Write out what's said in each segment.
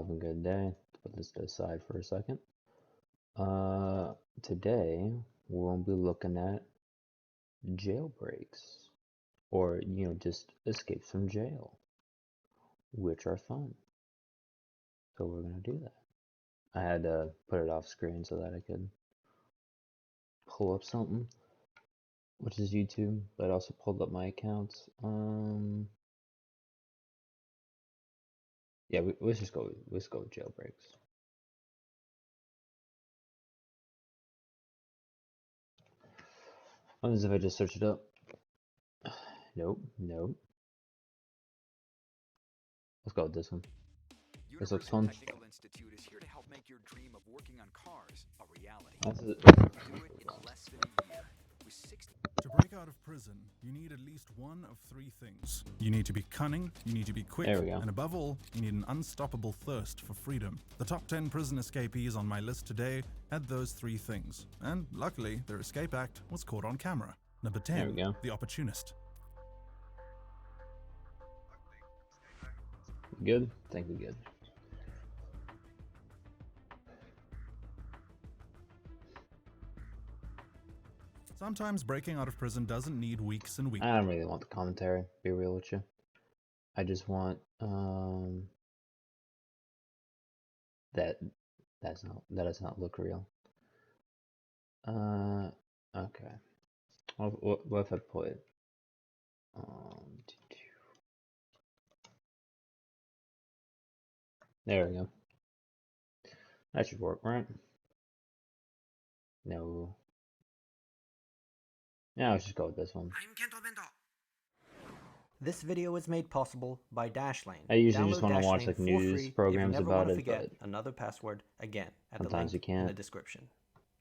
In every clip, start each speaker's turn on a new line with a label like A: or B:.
A: having a good day. Put this to the side for a second. Today we'll be looking at jailbreaks, or just escapes from jail, which are fun. So we're gonna do that. I had to put it off screen so that I could pull up something, which is YouTube, but I also pulled up my accounts. Yeah, let's just go. Let's go with jailbreaks. What happens if I just search it up? Nope, nope. Let's go with this one. This looks fun.
B: Technical Institute is here to help make your dream of working on cars a reality.
A: That's it.
B: Do it in less than a year. With 60
C: To break out of prison, you need at least one of three things. You need to be cunning, you need to be quick,
A: There we go.
C: and above all, you need an unstoppable thirst for freedom. The top 10 prison escapees on my list today had those three things, and luckily, their escape act was caught on camera. Number 10,
A: There we go.
C: The Opportunist.
A: Good? I think we're good.
C: Sometimes breaking out of prison doesn't need weeks and weeks.
A: I don't really want the commentary, be real with you. I just want that does not look real. Okay. What if I put there we go. That should work, right? No. Yeah, let's just go with this one.
D: This video is made possible by Dashlane.
A: I usually just
D: Download
A: want to watch
D: Dashlane
A: like
D: for
A: news
D: free
A: programs
D: if you never
A: about
D: want to
A: it,
D: forget
A: but
D: another password again at the
A: sometimes
D: link
A: you
D: in the
A: can't.
D: description.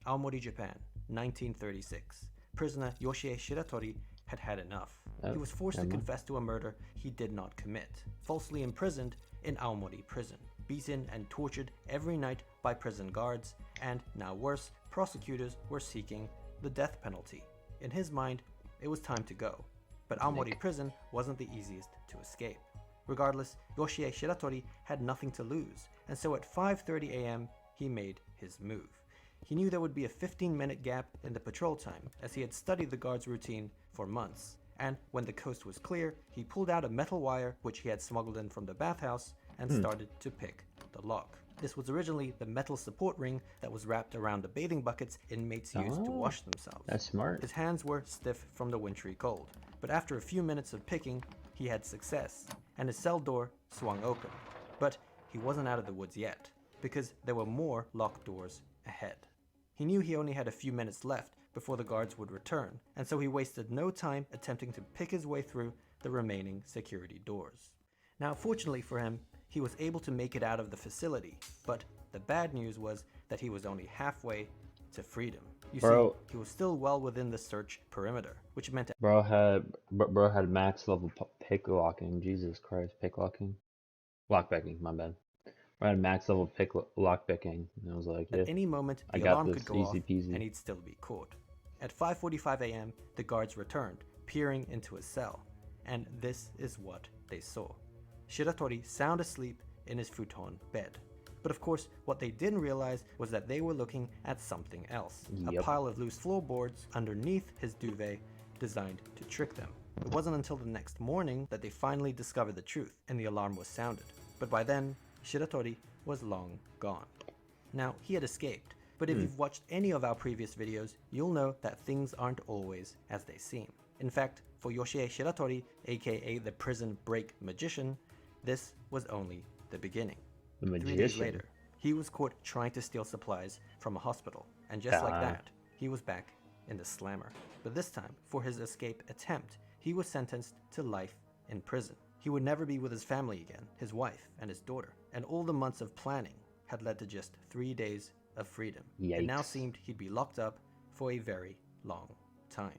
D: Aomori, Japan, 1936. Prisoner Yoshie Shiratori had had enough. He was forced to confess to a murder he did not commit. Falsely imprisoned in Aomori prison. Beaten and tortured every night by prison guards, and now worse, prosecutors were seeking the death penalty. In his mind, it was time to go. But Aomori prison wasn't the easiest to escape. Regardless, Yoshie Shiratori had nothing to lose, and so at 5:30 a.m. he made his move. He knew there would be a 15-minute gap in the patrol time, as he had studied the guard's routine for months. And when the coast was clear, he pulled out a metal wire which he had smuggled in from the bathhouse and started to pick the lock. This was originally the metal support ring that was wrapped around the bathing buckets inmates used to wash themselves.
A: That's smart.
D: His hands were stiff from the wintry cold, but after a few minutes of picking, he had success, and his cell door swung open. But he wasn't out of the woods yet, because there were more locked doors ahead. He knew he only had a few minutes left before the guards would return, and so he wasted no time attempting to pick his way through the remaining security doors. Now, fortunately for him, he was able to make it out of the facility, but the bad news was that he was only halfway to freedom. You see, he was still well within the search perimeter, which meant
A: Bro had max level pick locking. Jesus Christ, pick locking, lockpicking. My bad. Bro had max level pick lockpicking, and I was like, yeah,
D: at any moment
A: I
D: the
A: got
D: alarm
A: this,
D: could go off
A: easy peasy.
D: and he'd still be caught. At 5:45 a.m., the guards returned, peering into his cell, and this is what they saw. Shiratori sound asleep in his futon bed. But of course, what they didn't realize was that they were looking at something else. A pile of loose floorboards underneath his duvet designed to trick them. It wasn't until the next morning that they finally discovered the truth and the alarm was sounded. But by then, Shiratori was long gone. Now, he had escaped, but if you've watched any of our previous videos, you'll know that things aren't always as they seem. In fact, for Yoshie Shiratori, aka the prison break magician, this was only the beginning.
A: The magician.
D: 3 days later, he was caught trying to steal supplies from a hospital, and just like that, he was back in the slammer. But this time, for his escape attempt, he was sentenced to life in prison. He would never be with his family again, his wife and his daughter, and all the months of planning had led to just 3 days of freedom.
A: Yikes.
D: It now seemed he'd be locked up for a very long time.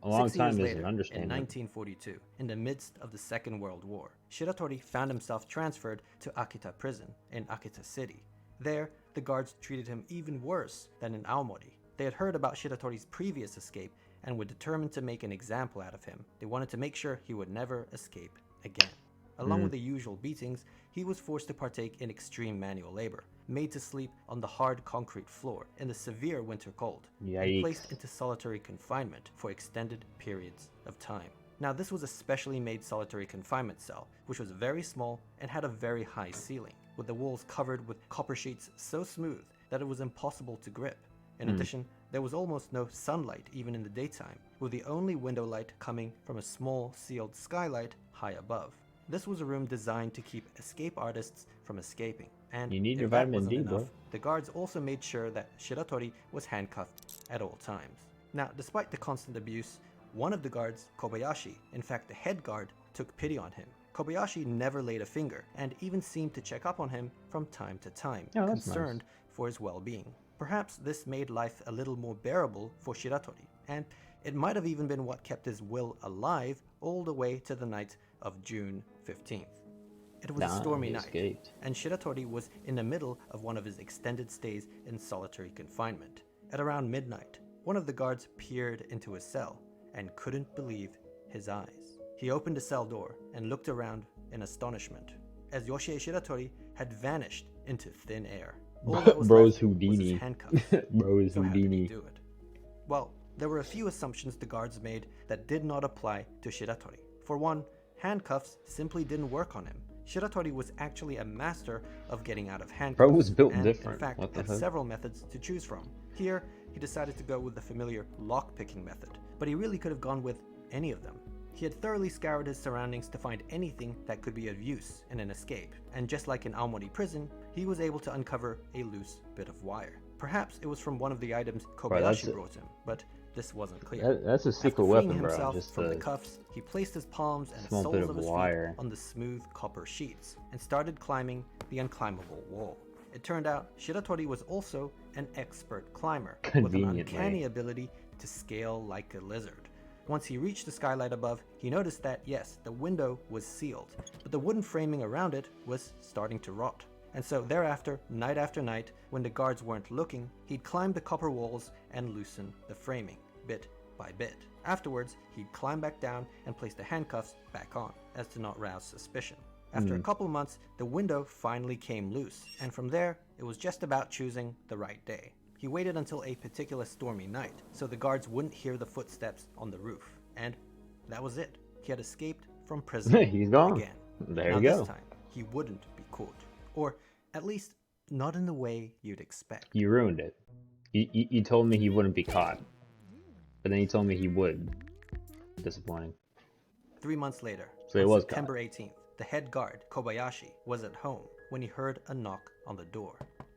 A: A long
D: 6
A: time
D: years
A: is
D: later,
A: an
D: in
A: understatement.
D: 1942, in the midst of the Second World War, Shiratori found himself transferred to Akita prison in Akita City. There, the guards treated him even worse than in Aomori. They had heard about Shiratori's previous escape and were determined to make an example out of him. They wanted to make sure he would never escape again. Along with the usual beatings, he was forced to partake in extreme manual labor, made to sleep on the hard concrete floor in the severe winter cold, and placed into solitary confinement for extended periods of time. Now, this was a specially made solitary confinement cell, which was very small and had a very high ceiling, with the walls covered with copper sheets so smooth that it was impossible to grip. In addition, there was almost no sunlight even in the daytime, with the only window light coming from a small sealed skylight high above. This was a room designed to keep escape artists from escaping, and
A: you need
D: if
A: your
D: that
A: vitamin
D: wasn't
A: D,
D: enough,
A: bro.
D: the guards also made sure that Shiratori was handcuffed at all times. Now, despite the constant abuse, one of the guards, Kobayashi, in fact the head guard, took pity on him. Kobayashi never laid a finger, and even seemed to check up on him from time to time, concerned for his well-being. Perhaps this made life a little more bearable for Shiratori, and it might have even been what kept his will alive all the way to the night of June 15th. It was a stormy night, and Shiratori was in the middle of one of his extended stays in solitary confinement. At around midnight, one of the guards peered into his cell and couldn't believe his eyes. He opened the cell door and looked around in astonishment, as Yoshie Shiratori had vanished into thin air. All that was
A: Bro's
D: left
A: Houdini.
D: was his handcuffs.
A: Bro's
D: So how did
A: Houdini.
D: he do it? Well, there were a few assumptions the guards made that did not apply to Shiratori. For one, handcuffs simply didn't work on him. Shiratori was actually a master of getting out of handcuffs.
A: Bro was built
D: and,
A: different.
D: in fact, had several methods to choose from. Here, he decided to go with the familiar lock-picking method, but he really could have gone with any of them. He had thoroughly scoured his surroundings to find anything that could be of use in an escape, and just like in Aomori prison, he was able to uncover a loose bit of wire. Perhaps it was from one of the items Kobayashi brought him, but this wasn't clear.
A: That's a secret
D: After freeing
A: weapon, bro.
D: himself
A: Just
D: from the cuffs, he placed his palms and
A: small
D: soles
A: bit
D: of
A: of
D: his
A: wire.
D: feet on the smooth copper sheets and started climbing the unclimbable wall. It turned out Shiratori was also an expert climber with an uncanny ability to scale like a lizard. Once he reached the skylight above, he noticed that, yes, the window was sealed, but the wooden framing around it was starting to rot. And so thereafter, night after night, when the guards weren't looking, he'd climb the copper walls and loosen the framing, bit by bit. Afterwards, he'd climb back down and place the handcuffs back on, as to not rouse suspicion. After a couple months, the window finally came loose, and from there, it was just about choosing the right day. He waited until a particular stormy night, so the guards wouldn't hear the footsteps on the roof. And that was it. He had escaped from prison
A: He's gone.
D: again.
A: There
D: now
A: you go.
D: this time, he wouldn't be caught. Or, at least, not in the way you'd expect.
A: You ruined it. You told me he wouldn't be caught. But then you told me he would. Disappointing.
D: 3 months later,
A: So he
D: on
A: was
D: September 18th, the head guard, Kobayashi, was at home when he heard a knock on the door.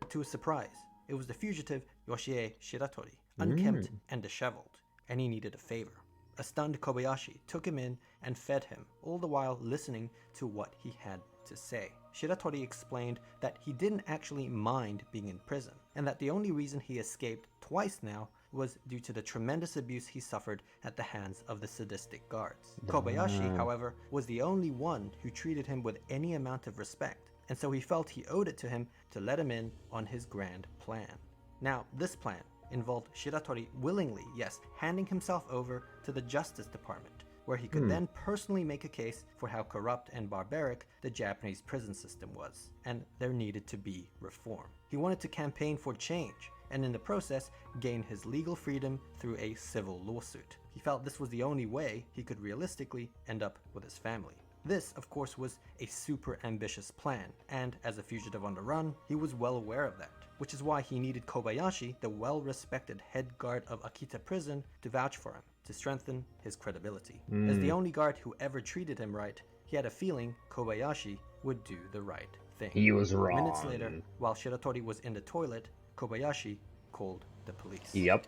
D: To his surprise, it was the fugitive Yoshie Shiratori, unkempt and disheveled, and he needed a favor. A stunned Kobayashi took him in and fed him, all the while listening to what he had to say. Shiratori explained that he didn't actually mind being in prison, and that the only reason he escaped twice now was due to the tremendous abuse he suffered at the hands of the sadistic guards. Kobayashi, however, was the only one who treated him with any amount of respect, and so he felt he owed it to him to let him in on his grand plan. Now, this plan involved Shiratori willingly, yes, handing himself over to the Justice Department, where he could then personally make a case for how corrupt and barbaric the Japanese prison system was, and there needed to be reform. He wanted to campaign for change, and in the process, gain his legal freedom through a civil lawsuit. He felt this was the only way he could realistically end up with his family. This, of course, was a super ambitious plan, and as a fugitive on the run, he was well aware of that, which is why he needed Kobayashi, the well-respected head guard of Akita prison, to vouch for him, to strengthen his credibility. As the only guard who ever treated him right, he had a feeling Kobayashi would do the right thing.
A: He was wrong.
D: Minutes later, while Shiratori was in the toilet, Kobayashi called the police.
A: Yep.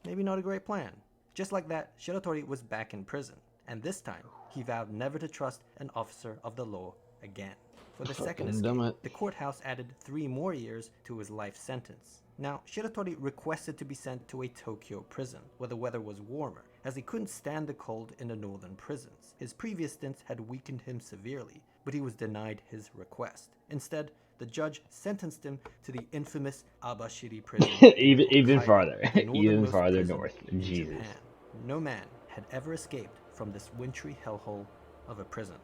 D: Maybe not a great plan. Just like that, Shiratori was back in prison, and this time, he vowed never to trust an officer of the law again. For the second escape, the courthouse added 3 more years to his life sentence. Now, Shiratori requested to be sent to a Tokyo prison, where the weather was warmer, as he couldn't stand the cold in the northern prisons. His previous stints had weakened him severely, but he was denied his request. Instead, the judge sentenced him to the infamous Abashiri prison.
A: even farther.
D: the
A: Even
D: northernmost
A: farther
D: prison
A: north.
D: in
A: Jesus.
D: Japan. No man had ever escaped from this wintry hellhole of a prison.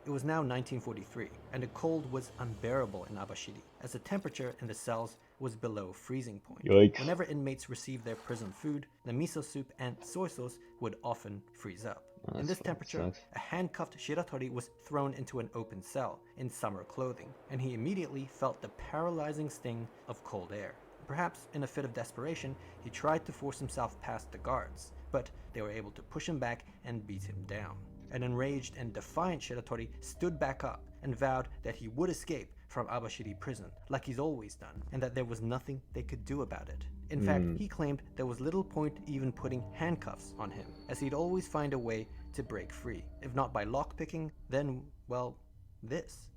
D: It was now 1943, and the cold was unbearable in Abashiri, as the temperature in the cells was below freezing point.
A: Yikes.
D: Whenever inmates received their prison food, the miso soup and soy sauce would often freeze up. In this temperature, a handcuffed Shiratori was thrown into an open cell in summer clothing, and he immediately felt the paralyzing sting of cold air. Perhaps in a fit of desperation, he tried to force himself past the guards, but they were able to push him back and beat him down. An enraged and defiant Shiratori stood back up and vowed that he would escape from Abashiri prison, like he's always done, and that there was nothing they could do about it. In fact, he claimed there was little point even putting handcuffs on him, as he'd always find a way to break free. If not by lockpicking, then, well, this.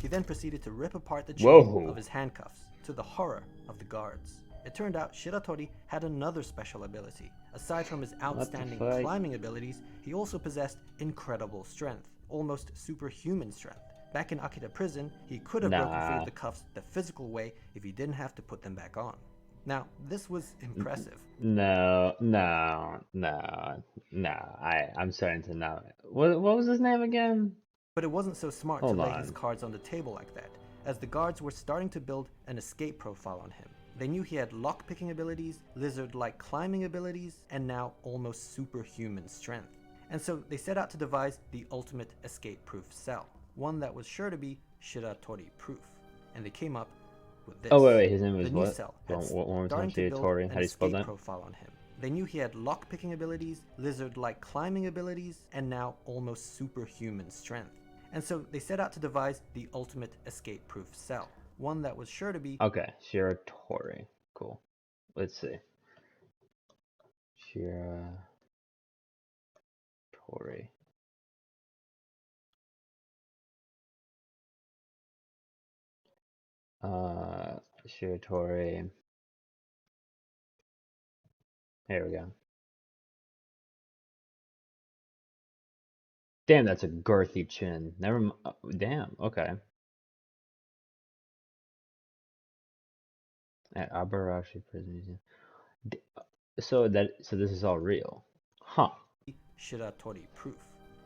D: He then proceeded to rip apart the chain of his handcuffs, to the horror of the guards. It turned out Shiratori had another special ability. Aside from his outstanding climbing abilities, he also possessed incredible strength, almost superhuman strength. Back in Akita prison, he could have broken free of the cuffs the physical way if he didn't have to put them back on. Now, this was impressive.
A: I'm starting to know. What was his name again?
D: But it wasn't so smart to lay his cards on the table like that, as the guards were starting to build an escape profile on him. They knew he had lockpicking abilities, lizard-like climbing abilities, and now almost superhuman strength. And so they set out to devise the ultimate escape-proof cell, one that was sure to be Shiratori-proof. And they came up with this.
A: Oh wait, his name was
D: the
A: what?
D: new cell
A: One more time,
D: to build
A: Shiratori.
D: an
A: How do you spell
D: escape
A: that?
D: profile on him. They knew he had lockpicking abilities, lizard-like climbing abilities, and now almost superhuman strength. And so they set out to devise the ultimate escape-proof cell, one that was sure to be...
A: Okay, Shiratori. Cool. Let's see. Shiratori. Shiratori. Here we go. Damn, that's a girthy chin. Damn, okay. At Abarashi Prison Museum. So this is all real. Huh.
D: Shiratori proof,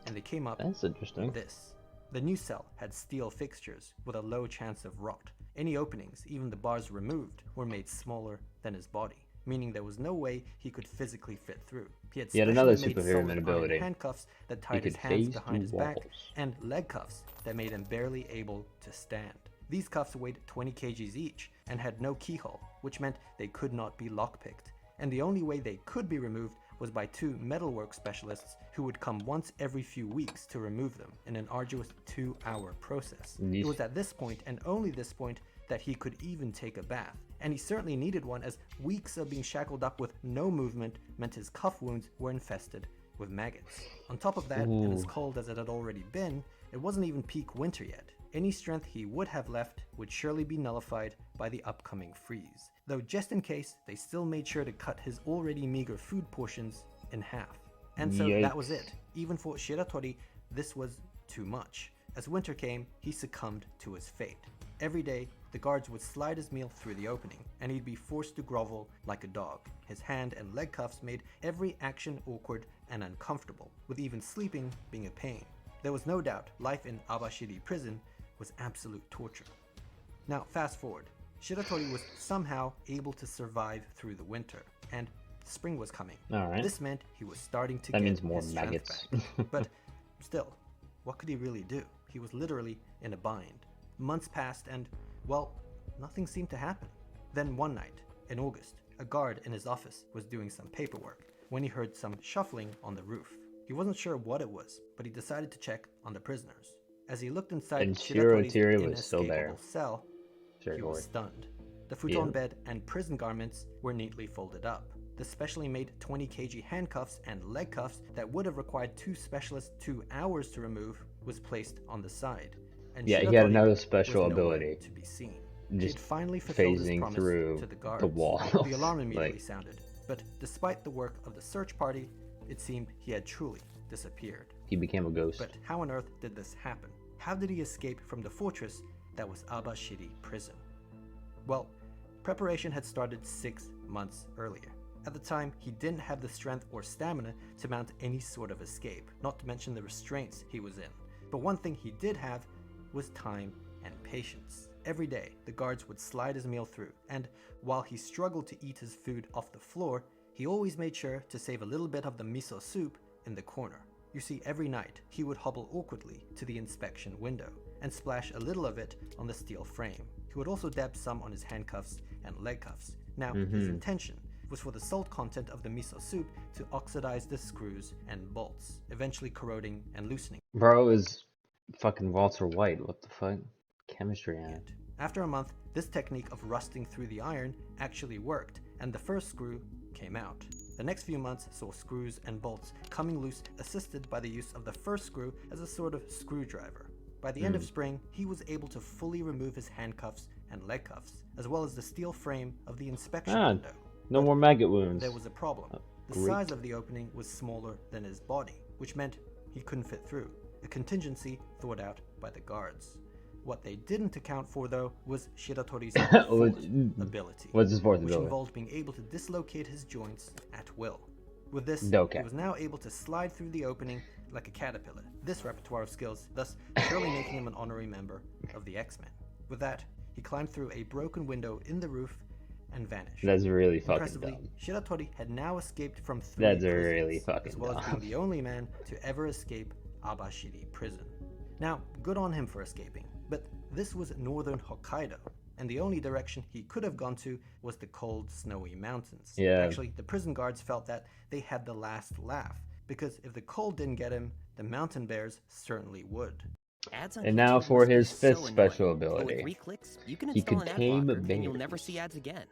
D: and they came up
A: That's interesting.
D: with this. The new cell had steel fixtures with a low chance of rot. Any openings, even the bars removed, were made smaller than his body, meaning there was no way he could physically fit through. He had
A: another
D: specially made
A: superhuman
D: solid
A: ability.
D: iron handcuffs that tied his hands behind his back, and leg cuffs that made him barely able to stand. These cuffs weighed 20 kgs each and had no keyhole, which meant they could not be lockpicked. And the only way they could be removed was by two metalwork specialists who would come once every few weeks to remove them in an arduous 2-hour process. It was at this point, and only this point, that he could even take a bath. And he certainly needed one, as weeks of being shackled up with no movement meant his cuff wounds were infested with maggots. On top of that, and as cold as it had already been, it wasn't even peak winter yet. Any strength he would have left would surely be nullified by the upcoming freeze. Though just in case, they still made sure to cut his already meager food portions in half. And so that was it. Even for Shiratori, this was too much. As winter came, he succumbed to his fate. Every day, the guards would slide his meal through the opening, and he'd be forced to grovel like a dog. His hand and leg cuffs made every action awkward and uncomfortable, with even sleeping being a pain. There was no doubt life in Abashiri prison was absolute torture. Now, fast forward. Shiratori was somehow able to survive through the winter, and spring was coming.
A: Alright.
D: This meant he was starting to
A: That
D: get
A: means more
D: his strength
A: maggots.
D: back. But still, what could he really do? He was literally in a bind. Months passed and, well, nothing seemed to happen. Then one night, in August, a guard in his office was doing some paperwork when he heard some shuffling on the roof. He wasn't sure what it was, but he decided to check on the prisoners. As he looked inside
A: And
D: Shiratori's
A: Shiratori was still there.
D: inescapable cell, he was stunned. The futon bed and prison garments were neatly folded up. The specially made 20 kg handcuffs and leg cuffs that would have required two specialists 2 hours to remove was placed on the side. And
A: Yeah, he had
D: Shiratori
A: another special
D: was nowhere
A: ability.
D: to be seen.
A: Just
D: He'd finally fulfilled his
A: phasing
D: promise
A: through
D: to the guards.
A: the wall.
D: The alarm immediately sounded, but despite the work of the search party, it seemed he had truly disappeared.
A: He became a ghost.
D: But how on earth did this happen? How did he escape from the fortress that was Abashiri prison? Well, preparation had started 6 months earlier. At the time, he didn't have the strength or stamina to mount any sort of escape, not to mention the restraints he was in. But one thing he did have was time and patience. Every day, the guards would slide his meal through, and while he struggled to eat his food off the floor, he always made sure to save a little bit of the miso soup in the corner. You see, every night, he would hobble awkwardly to the inspection window and splash a little of it on the steel frame. He would also dab some on his handcuffs and leg cuffs. Now, his intention was for the salt content of the miso soup to oxidize the screws and bolts, eventually corroding and loosening.
A: Bro is fucking Walter White. What the fuck? Chemistry on it.
D: After a month, this technique of rusting through the iron actually worked, and the first screw came out. The next few months saw screws and bolts coming loose, assisted by the use of the first screw as a sort of screwdriver. By the end of spring, he was able to fully remove his handcuffs and leg cuffs, as well as the steel frame of the inspection window.
A: No more maggot wounds.
D: There was a problem. The size of the opening was smaller than his body, which meant he couldn't fit through, a contingency thought out by the guards. What they didn't account for, though, was Shiratori's fourth ability,
A: What's his fourth
D: which
A: ability?
D: involved being able to dislocate his joints at will. With this,
A: Okay.
D: he was now able to slide through the opening like a caterpillar. This repertoire of skills, thus surely making him an honorary member of the X-Men. With that, he climbed through a broken window in the roof and vanished.
A: That's really fucking
D: Impressively,
A: dumb.
D: Shiratori had now escaped from 3
A: That's
D: prisons,
A: really fucking
D: as well as
A: dumb.
D: being the only man to ever escape Abashiri prison. Now, good on him for escaping, but this was northern Hokkaido, and the only direction he could have gone to was the cold, snowy mountains.
A: Yeah.
D: Actually, the prison guards felt that they had the last laugh, because if the cold didn't get him, the mountain bears certainly would.
E: Ads on
A: And now
E: YouTube
A: for
E: must be
A: his fifth
E: so annoying,
A: special
E: but with
A: ability.
E: 3 clicks, you can
A: He
E: install
A: could
E: an ad
A: tame
E: blocker, and you'll
A: bears.
E: never see ads again.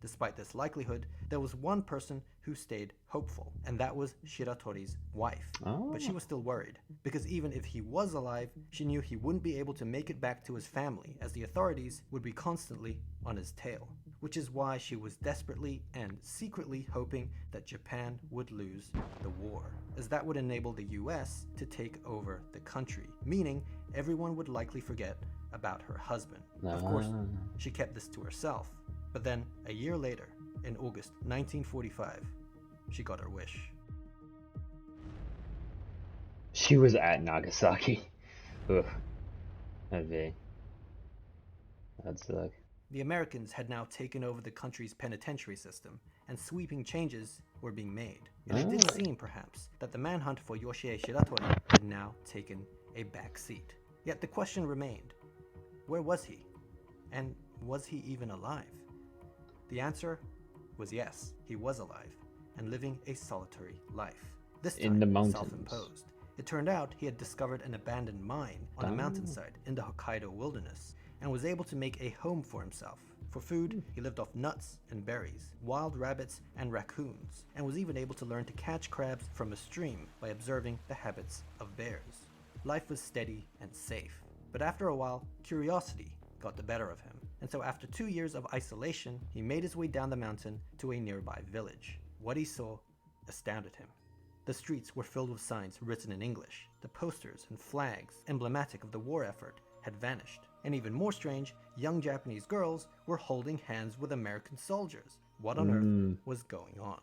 D: Despite this likelihood, there was one person who stayed hopeful, and that was Shiratori's wife. But she was still worried, because even if he was alive, she knew he wouldn't be able to make it back to his family, as the authorities would be constantly on his tail. Which is why she was desperately and secretly hoping that Japan would lose the war, as that would enable the US to take over the country, meaning everyone would likely forget about her husband. Of course, she kept this to herself. But then, a year later, in August 1945, she got her wish.
A: She was at Nagasaki. Ugh. That'd suck.
D: The Americans had now taken over the country's penitentiary system, and sweeping changes were being made. And it did seem, perhaps, that the manhunt for Yoshie Shiratori had now taken a back seat. Yet the question remained, where was he? And was he even alive? The answer was yes, he was alive, and living a solitary life. This time,
A: In the mountains.
D: self-imposed. It turned out he had discovered an abandoned mine on a mountainside in the Hokkaido wilderness, and was able to make a home for himself. For food, he lived off nuts and berries, wild rabbits and raccoons, and was even able to learn to catch crabs from a stream by observing the habits of bears. Life was steady and safe, but after a while, curiosity got the better of him, and so after 2 years of isolation, he made his way down the mountain to a nearby village. What he saw astounded him. The streets were filled with signs written in English. The posters and flags, emblematic of the war effort, had vanished. And even more strange, young Japanese girls were holding hands with American soldiers. What on earth was going on?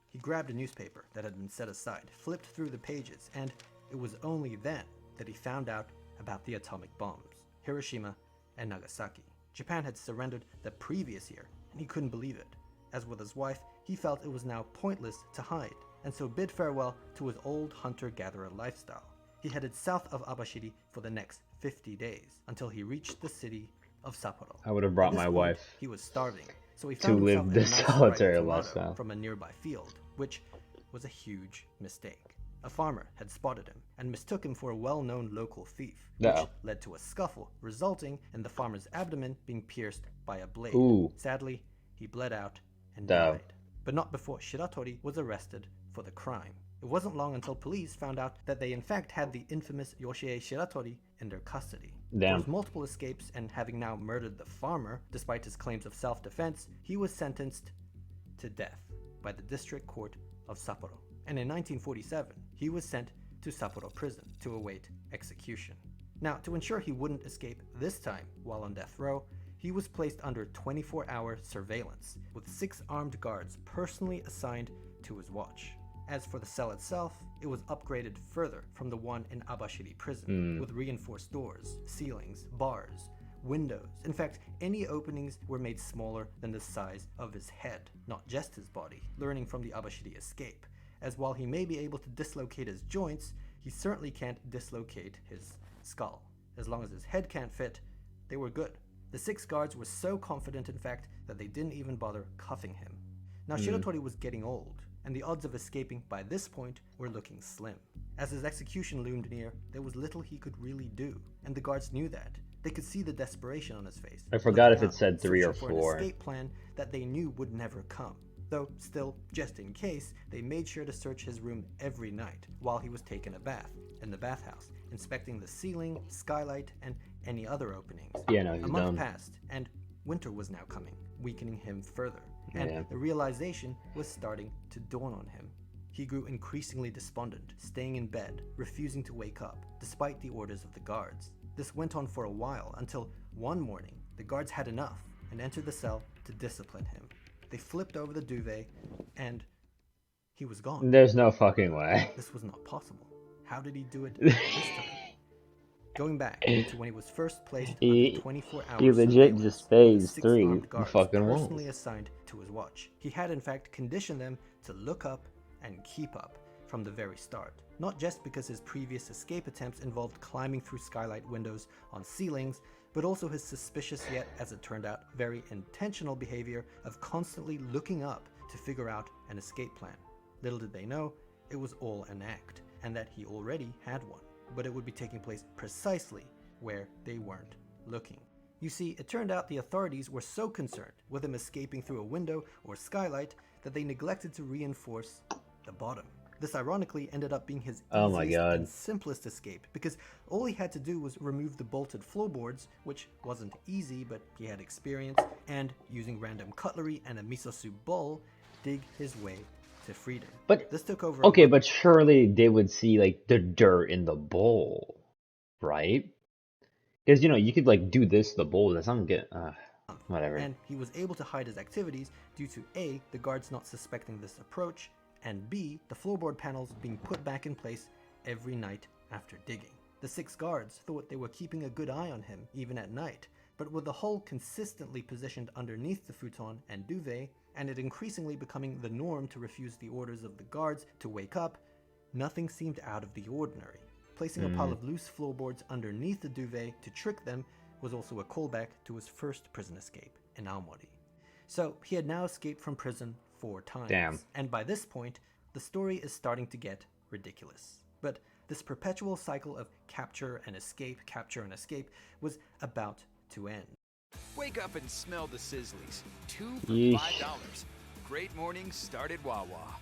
D: He grabbed a newspaper that had been set aside, flipped through the pages, and it was only then that he found out about the atomic bombs, Hiroshima and Nagasaki. Japan had surrendered the previous year, and he couldn't believe it. As with his wife, he felt it was now pointless to hide, and so bid farewell to his old hunter-gatherer lifestyle. He headed south of Abashiri for the next 50 days, until he reached the city of Sapporo.
A: I would have brought
D: At this
A: my
D: point,
A: wife
D: he was starving, so he
A: to
D: found
A: live
D: himself
A: this
D: in a nice
A: solitary
D: ripe tomato
A: lifestyle.
D: from a nearby field, which was a huge mistake. A farmer had spotted him and mistook him for a well-known local thief, which
A: Uh-oh.
D: led to a scuffle, resulting in the farmer's abdomen being pierced by a blade.
A: Ooh.
D: Sadly, he bled out and
A: Damn.
D: died, but not before Shiratori was arrested for the crime. It wasn't long until police found out that they in fact had the infamous Yoshie Shiratori in their custody.
A: Damn.
D: For his multiple escapes and having now murdered the farmer, despite his claims of self-defense, he was sentenced to death by the district court of Sapporo. And in 1947, he was sent to Sapporo prison to await execution. Now, to ensure he wouldn't escape this time while on death row, he was placed under 24-hour surveillance with 6 armed guards personally assigned to his watch. As for the cell itself, it was upgraded further from the one in Abashiri prison, with reinforced doors, ceilings, bars, windows. In fact, any openings were made smaller than the size of his head, not just his body, learning from the Abashiri escape, as while he may be able to dislocate his joints, he certainly can't dislocate his skull. As long as his head can't fit, they were good. The 6 guards were so confident, in fact, that they didn't even bother cuffing him. Now, Shiratori was getting old, and the odds of escaping by this point were looking slim. As his execution loomed near, there was little he could really do, and the guards knew that. They could see the desperation on his face.
A: I forgot if
D: looking
A: it said
D: up,
A: 3 or
D: searching for
A: 4.
D: an escape plan that they knew would never come. Though, still, just in case, they made sure to search his room every night while he was taking a bath in the bathhouse, inspecting the ceiling, skylight, and any other openings.
A: Yeah, no, he's
D: A month
A: dumb.
D: passed, and winter was now coming, weakening him further, and the realization was starting to dawn on him. He grew increasingly despondent, staying in bed, refusing to wake up, despite the orders of the guards. This went on for a while, until one morning, the guards had enough and entered the cell to discipline him. They flipped over the duvet, and he was gone.
A: There's no fucking way.
D: This was not possible. How did he do it this time? Going back to when he was first placed under 24-hour
A: He legit
D: surveillance
A: just
D: with
A: phased
D: 6
A: through
D: armed
A: the
D: guards
A: fucking walls.
D: personally assigned to his watch. He had in fact conditioned them to look up and keep up from the very start. Not just because his previous escape attempts involved climbing through skylight windows on ceilings, but also his suspicious yet, as it turned out, very intentional behavior of constantly looking up to figure out an escape plan. Little did they know, it was all an act, and that he already had one, but it would be taking place precisely where they weren't looking. You see, it turned out the authorities were so concerned with him escaping through a window or skylight that they neglected to reinforce the bottom. This ironically ended up being his easiest and simplest escape, because all he had to do was remove the bolted floorboards, which wasn't easy, but he had experience, and using random cutlery and a miso soup bowl, dig his way to freedom.
A: But
D: this took over.
A: Okay, but surely they would see like the dirt in the bowl, right? Because you could like do this to the bowl. That's not get whatever.
D: And he was able to hide his activities due to A, the guards not suspecting this approach, and B, the floorboard panels being put back in place every night after digging. The 6 guards thought they were keeping a good eye on him even at night, but with the hole consistently positioned underneath the futon and duvet, and it increasingly becoming the norm to refuse the orders of the guards to wake up, nothing seemed out of the ordinary. Placing a pile of loose floorboards underneath the duvet to trick them was also a callback to his first prison escape in Aomori. So he had now escaped from prison 4 times.
A: Damn.
D: And by this point, the story is starting to get ridiculous. But this perpetual cycle of capture and escape was about to end.
B: Wake up and smell the sizzlies. 2 for
A: Yeesh.
B: $5. Great mornings start at Wawa.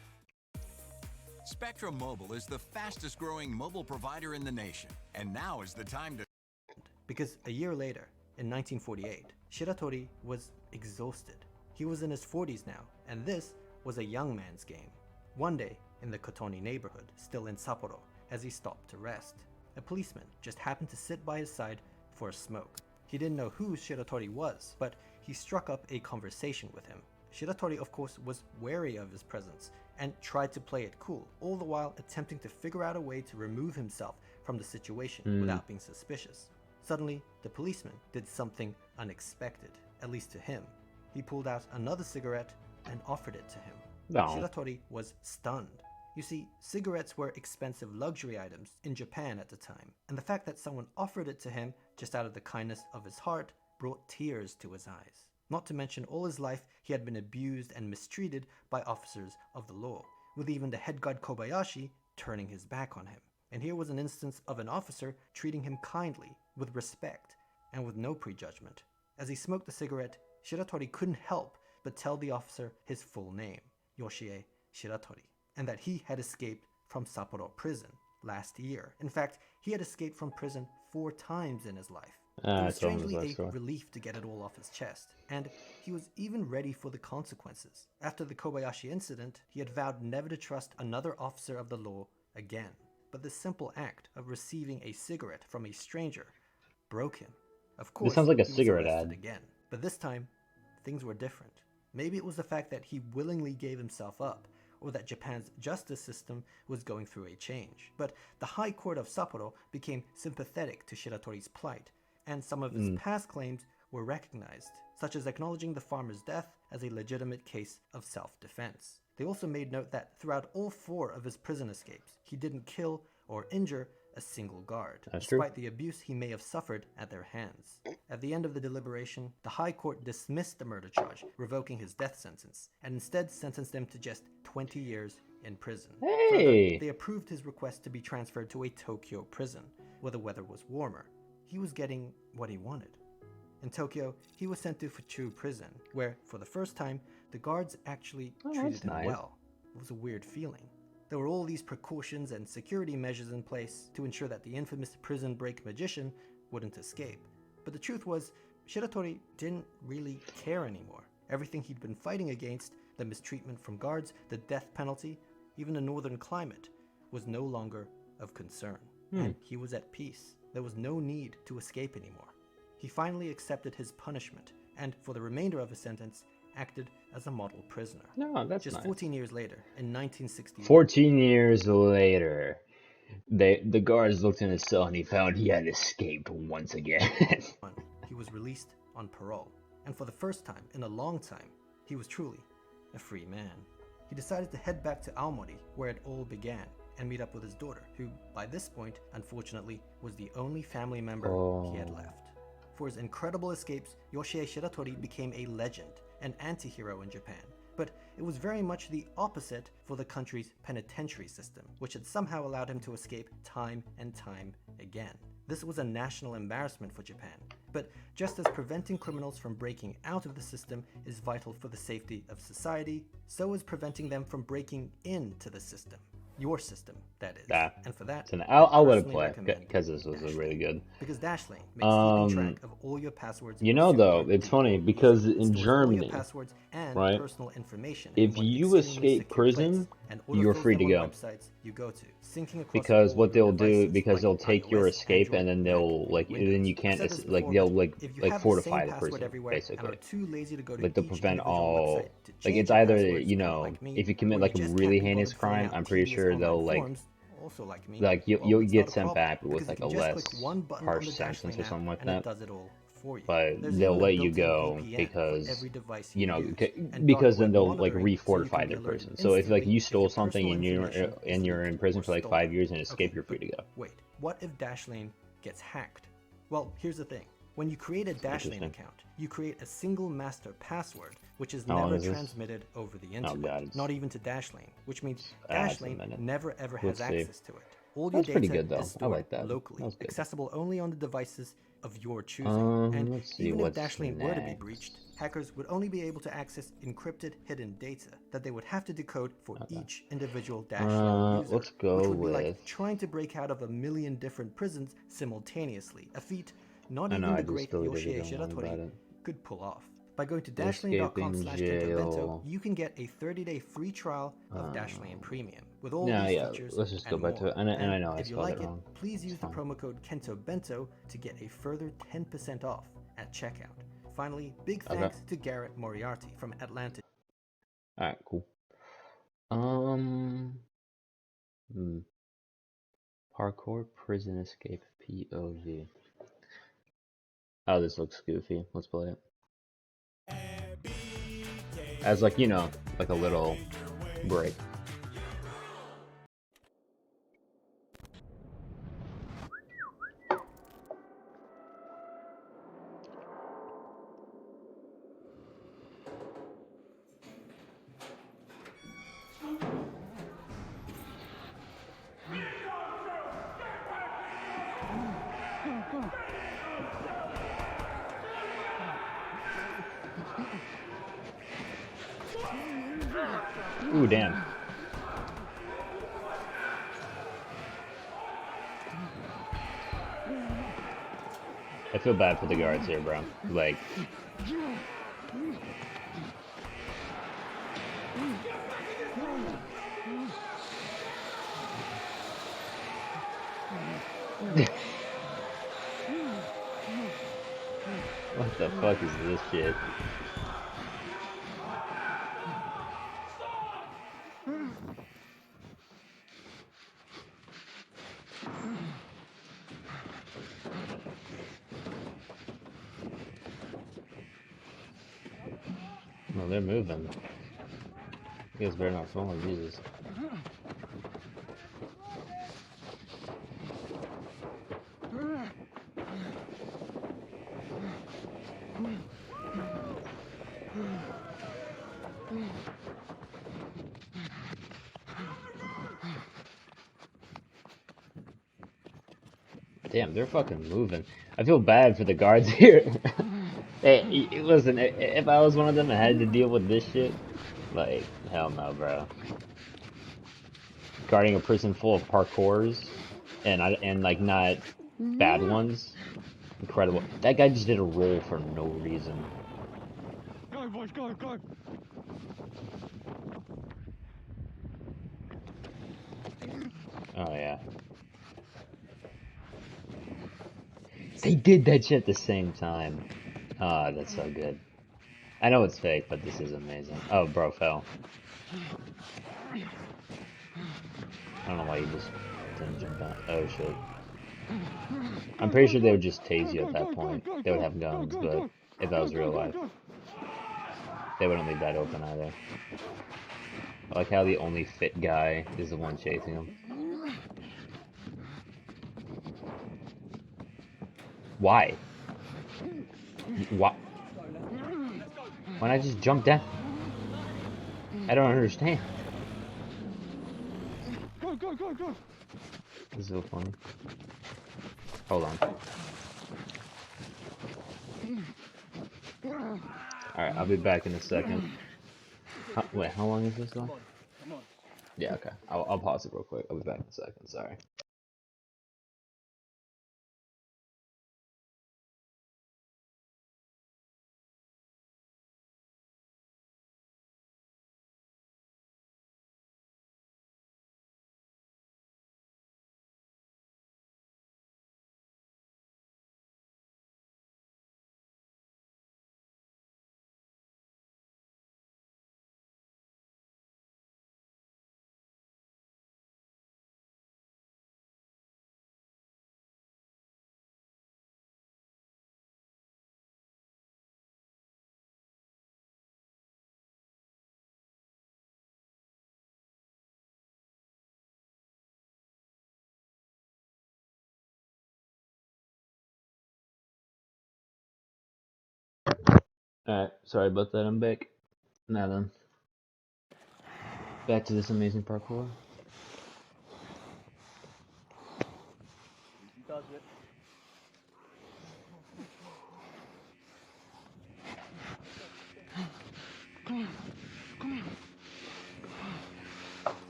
E: Spectrum Mobile is the fastest growing mobile provider in the nation. And now is the time to...
D: Because a year later, in 1948, Shiratori was exhausted. He was in his 40s now, and this was a young man's game. One day, in the Kotoni neighborhood, still in Sapporo, as he stopped to rest, a policeman just happened to sit by his side for a smoke. He didn't know who Shiratori was, but he struck up a conversation with him. Shiratori, of course, was wary of his presence and tried to play it cool, all the while attempting to figure out a way to remove himself from the situation without being suspicious. Suddenly, the policeman did something unexpected, at least to him. He pulled out another cigarette and offered it to him.
A: No.
D: Shiratori was stunned. You see, cigarettes were expensive luxury items in Japan at the time, and the fact that someone offered it to him just out of the kindness of his heart brought tears to his eyes. Not to mention all his life he had been abused and mistreated by officers of the law, with even the head guard Kobayashi turning his back on him. And here was an instance of an officer treating him kindly, with respect, and with no prejudgment. As he smoked the cigarette, Shiratori couldn't help but tell the officer his full name, Yoshie Shiratori, and that he had escaped from Sapporo prison last year. In fact, he had escaped from prison 4 times in his life. It was strangely a relief to get it all off his chest, and he was even ready for the consequences. After the Kobayashi incident, he had vowed never to trust another officer of the law again. But the simple act of receiving a cigarette from a stranger broke him. Of course,
A: This sounds like a
D: he was
A: cigarette
D: arrested
A: ad.
D: again. But this time, things were different. Maybe it was the fact that he willingly gave himself up, or that Japan's justice system was going through a change. But the High Court of Sapporo became sympathetic to Shiratori's plight, and some of his past claims were recognized, such as acknowledging the farmer's death as a legitimate case of self-defense. They also made note that throughout all 4 of his prison escapes, he didn't kill or injure a single guard, despite the abuse he may have suffered at their hands. At the end of the deliberation, the High Court dismissed the murder charge, revoking his death sentence, and instead sentenced him to just 20 years in prison. Further, they approved his request to be transferred to a Tokyo prison, where the weather was warmer. He was getting what he wanted. In Tokyo, he was sent to Fuchu prison, where, for the first time, the guards actually treated him well. It was a weird feeling. There were all these precautions and security measures in place to ensure that the infamous prison break magician wouldn't escape. But the truth was, Shiratori didn't really care anymore. Everything he'd been fighting against, the mistreatment from guards, the death penalty, even the northern climate, was no longer of concern. And he was at peace. There was no need to escape anymore. He finally accepted his punishment, and for the remainder of his sentence, acted as a model prisoner.
A: No, that's
D: Just
A: nice.
D: 14 years later, in 1961.
A: 14 years later, the guards looked in his cell and he found he had escaped once again.
D: He was released on parole, and for the first time in a long time, he was truly a free man. He decided to head back to Aomori, where it all began, and meet up with his daughter, who, by this point, unfortunately, was the only family member he had left. For his incredible escapes, Yoshie Shiratori became a legend, an anti-hero in Japan. But it was very much the opposite for the country's penitentiary system, which had somehow allowed him to escape time and time again. This was a national embarrassment for Japan. But just as preventing criminals from breaking out of the system is vital for the safety of society, so is preventing them from breaking into the system. Your system, that is. And for that,
A: I'll let it play, because this was really good.
D: Because Dashlane makes keeping track of all your passwords.
A: You know, though, it's funny, because in Germany,
D: passwords and
A: right,
D: personal information
A: if you escape prison, you're free to go.
D: You go to,
A: because what they'll do, because they'll take your escape and then they'll, like, then you can't, like, they'll, like fortify the prison, basically. Like, they'll prevent all, like, it's either, you know, if you commit, like, a really heinous crime, I'm pretty sure they'll, like, you'll get sent back with, like, a less harsh sentence or something like that. But they'll let you go because, you know, because then they'll, like, refortify their prison. So if, like, you stole something and you're in prison for, like, 5 years and escape, you're free to go.
D: Wait, what if Dashlane gets hacked? Well, here's the thing. When you create a Dashlane account, you create a single master password, which is never transmitted over the internet, not even to Dashlane, which means Dashlane never ever has access to it. All your data is stored locally, accessible only on the devices of your choosing. And even if Dashlane were to be breached, hackers would only be able to access encrypted hidden data that they would have to decode for each individual Dashlane user, which would be like trying to break out of a million different prisons simultaneously, a feat not even the great Yoshie Shiratori could pull off. By going to dashlane.com/kentobento, you can get a 30-day free trial of Dashlane Premium with all these features.
A: Let's just go back to it. And I know I spelled it wrong.
D: Please use the promo code KentoBento to get a further 10% off at checkout. Finally, big thanks to Garrett Moriarty from Atlanta.
A: Alright, cool. Parkour prison escape POV. Oh, this looks goofy. Let's play it. As, like, you know, like a little break. Ooh, damn. I feel bad for the guards here, bro. Like... What the fuck is this shit? Oh, they're moving. You guys better not fall, Jesus. Damn, they're fucking moving. I feel bad for the guards here. Hey, listen, if I was one of them and had to deal with this shit, like, hell no, bro. Guarding a prison full of parkours, and like not bad ones. Incredible. That guy just did a roll for no reason.
F: Go, boys, go, go.
A: Oh yeah. They did that shit at the same time. Ah, that's so good. I know it's fake, but this is amazing. Oh, bro fell. I don't know why you just didn't jump out. Oh shit. I'm pretty sure they would just tase you at that point. They would have guns, but if that was real life, they wouldn't leave that open either. I like how the only fit guy is the one chasing him. Why? Why? Why not just jump down? I don't understand.
F: Go, go, go, go.
A: This is so funny. Hold on. Alright, I'll be back in a second. Wait, how long is this though? Yeah, okay. I'll pause it real quick. I'll be back in a second. Sorry. Alright, sorry about that. I'm back. Now then. Back to this amazing parkour.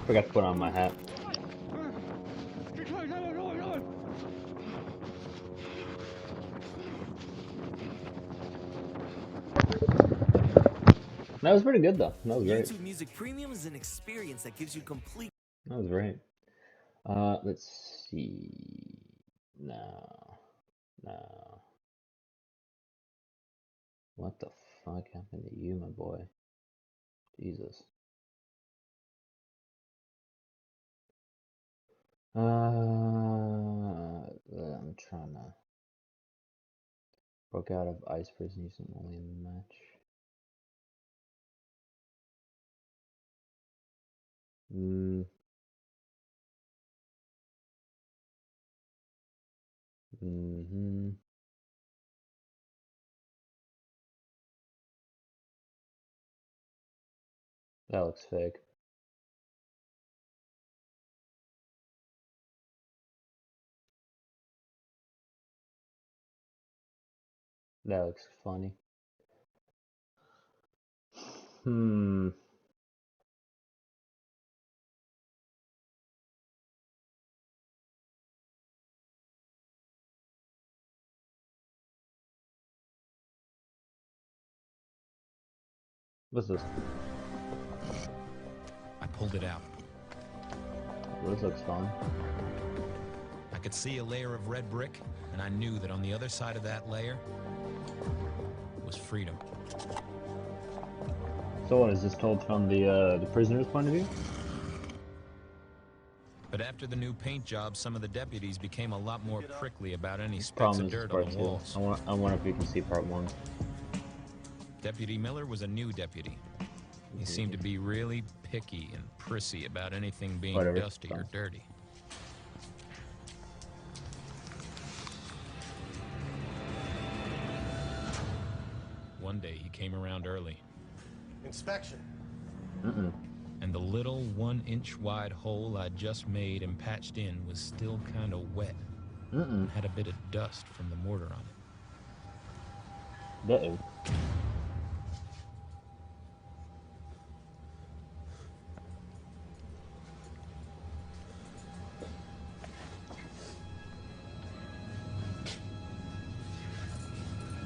A: Forgot to put on my hat. That was pretty good though. That was great.
G: YouTube Music Premium is an experience that gives you complete.
A: That was great. Let's see. No. No. What the fuck happened to you, my boy? Jesus. I'm trying to. Broke out of ice prison recently in the match. That looks fake. That looks funny. What's this?
H: I pulled it out.
A: This looks fun.
H: I could see a layer of red brick, and I knew that on the other side of that layer was freedom.
A: So what is this told from the prisoner's point of view?
H: But after the new paint job, some of the deputies became a lot more prickly about any specks
A: Problem
H: of
A: is, it's
H: dirt on
A: part
H: the
A: 2.
H: walls.
A: I wonder if we can see part 1.
H: Deputy Miller was a new deputy. He seemed to be really picky and prissy about anything being
A: Whatever.
H: dusty or dirty. One day he came around early.
I: Inspection.
H: And the little 1-inch wide hole I'd just made and patched in was still kind of wet. And had a bit of dust from the mortar on it.
A: Uh-oh.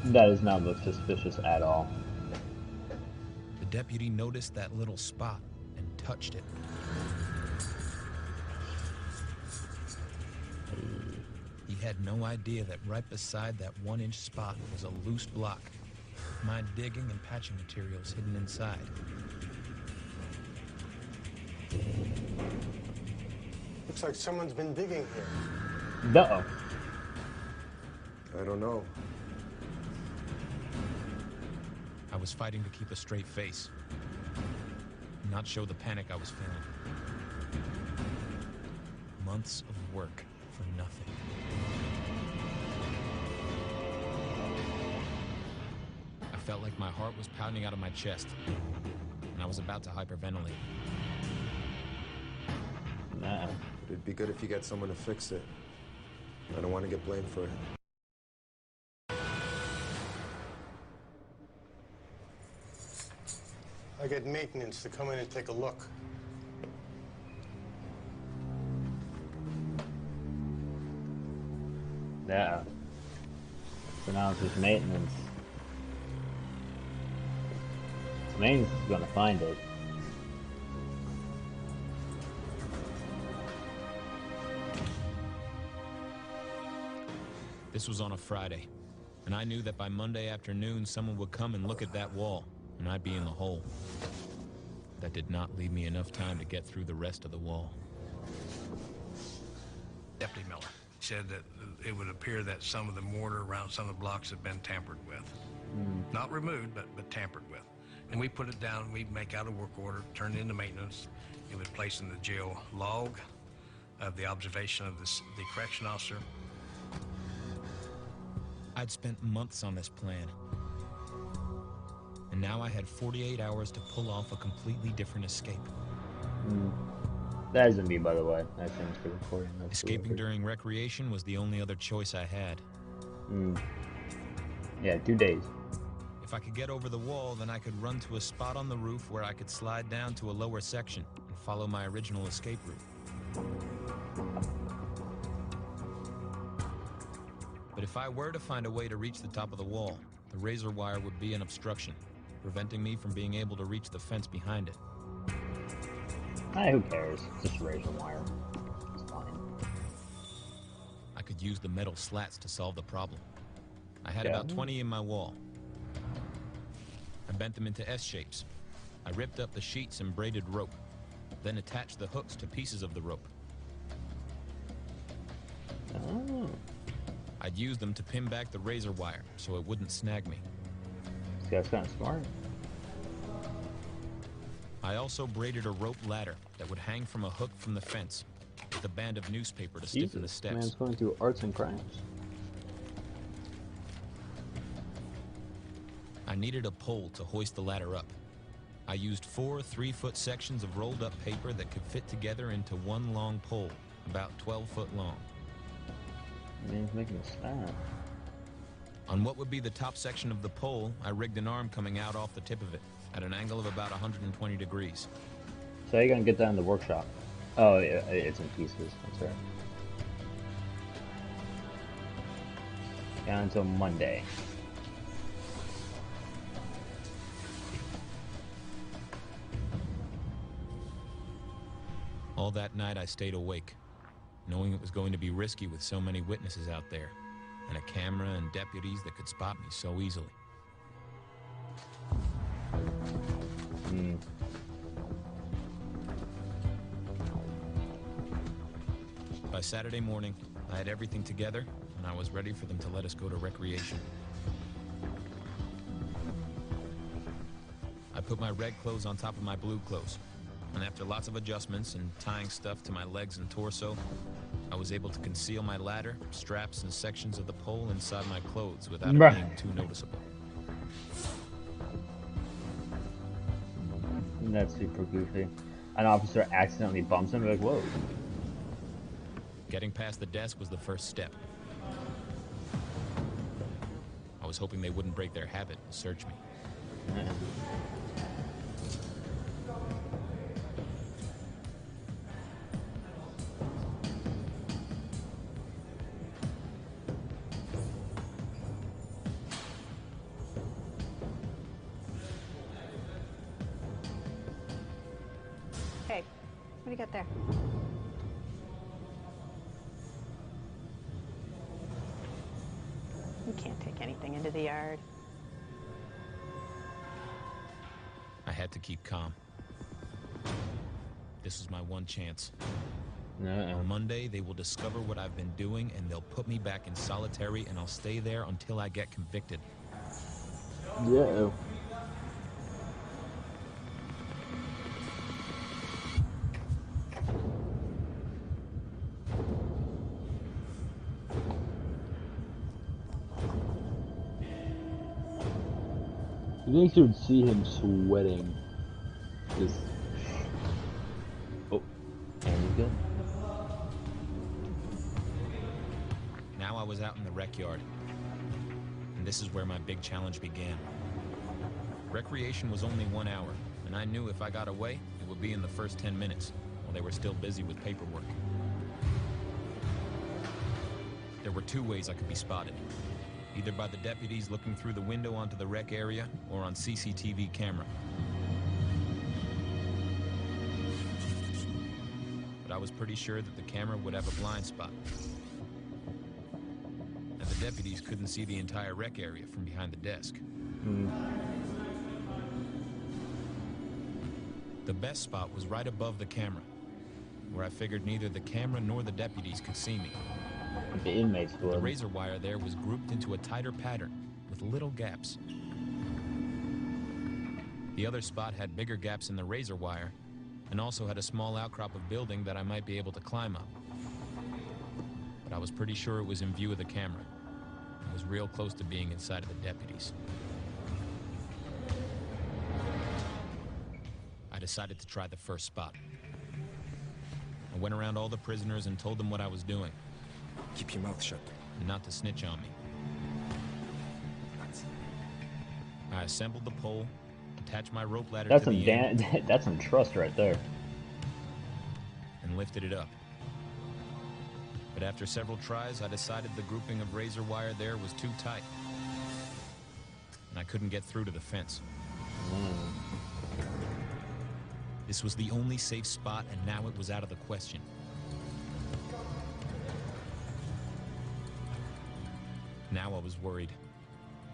A: That does not look suspicious at all.
H: The deputy noticed that little spot and touched it. He had no idea that right beside that 1-inch spot was a loose block. My digging and patching materials hidden inside.
I: Looks like someone's been digging here.
A: Uh-oh.
I: I don't know.
H: I was fighting to keep a straight face, not show the panic I was feeling. Months of work for nothing. I felt like my heart was pounding out of my chest, and I was about to hyperventilate.
A: Nah.
I: It'd be good if you got someone to fix it. I don't want to get blamed for it. I get maintenance to come in and take a look.
A: Yeah. So now it's just maintenance. Maintenance is gonna find it.
H: This was on a Friday, and I knew that by Monday afternoon someone would come and look at that wall, and I'd be in the hole. That did not leave me enough time to get through the rest of the wall.
J: Deputy Miller said that it would appear that some of the mortar around some of the blocks had been tampered with. Not removed, but tampered with. And we put it down, we'd make out a work order, turn it into maintenance. It would place in the jail log of the observation of the correction officer.
H: I'd spent months on this plan. And now I had 48 hours to pull off a completely different escape.
A: That isn't me, by the way. I finished the recording.
H: Escaping during recreation was the only other choice I had.
A: Yeah, 2 days.
H: If I could get over the wall, then I could run to a spot on the roof where I could slide down to a lower section and follow my original escape route. But if I were to find a way to reach the top of the wall, the razor wire would be an obstruction, preventing me from being able to reach the fence behind it.
A: Who cares? Just razor wire. It's fine.
H: I could use the metal slats to solve the problem. I had about 20 in my wall. I bent them into S shapes. I ripped up the sheets and braided rope, then attached the hooks to pieces of the rope. I'd use them to pin back the razor wire so it wouldn't snag me.
A: This guy's kind of smart.
H: I also braided a rope ladder that would hang from a hook from the fence with a band of newspaper to stiffen the steps.
A: Man's going through arts and crimes.
H: I needed a pole to hoist the ladder up. I used 4 3-foot sections of rolled up paper that could fit together into one long pole, about 12 foot long.
A: Man's making a snap.
H: On what would be the top section of the pole, I rigged an arm coming out off the tip of it, at an angle of about 120 degrees.
A: So how are you gonna get that in the workshop? Oh, yeah, it's in pieces. That's right. Down until Monday.
H: All that night I stayed awake, knowing it was going to be risky with so many witnesses out there, and a camera and deputies that could spot me so easily. By Saturday morning, I had everything together, and I was ready for them to let us go to recreation. I put my red clothes on top of my blue clothes, and after lots of adjustments and tying stuff to my legs and torso, I was able to conceal my ladder, straps, and sections of the pole inside my clothes without it being too noticeable.
A: That's super goofy. An officer accidentally bumps him, like, whoa.
H: Getting past the desk was the first step. I was hoping they wouldn't break their habit and search me.
K: Hey, what do you got there? You can't take anything into the yard.
H: I had to keep calm. This was my one chance. On Monday, they will discover what I've been doing, and they'll put me back in solitary, and I'll stay there until I get convicted.
A: Yeah. You think you would see him sweating? Just... Oh, and he's good.
H: Now I was out in the rec yard, and this is where my big challenge began. Recreation was only 1 hour, and I knew if I got away, it would be in the first 10 minutes, while they were still busy with paperwork. There were 2 ways I could be spotted. Either by the deputies looking through the window onto the rec area, or on CCTV camera. But I was pretty sure that the camera would have a blind spot. And the deputies couldn't see the entire rec area from behind the desk. The best spot was right above the camera, where I figured neither the camera nor the deputies could see me.
A: The inmates would.
H: The razor wire there was grouped into a tighter pattern, with little gaps. The other spot had bigger gaps in the razor wire, and also had a small outcrop of building that I might be able to climb up. But I was pretty sure it was in view of the camera. I was real close to being inside of the deputies. I decided to try the first spot. I went around all the prisoners and told them what I was doing.
I: Keep your mouth shut.
H: And not to snitch on me. I assembled the pole, attached my rope ladder to the end.
A: That's some trust right there.
H: And lifted it up. But after several tries, I decided the grouping of razor wire there was too tight. And I couldn't get through to the fence. This was the only safe spot, and now it was out of the question. Now I was worried.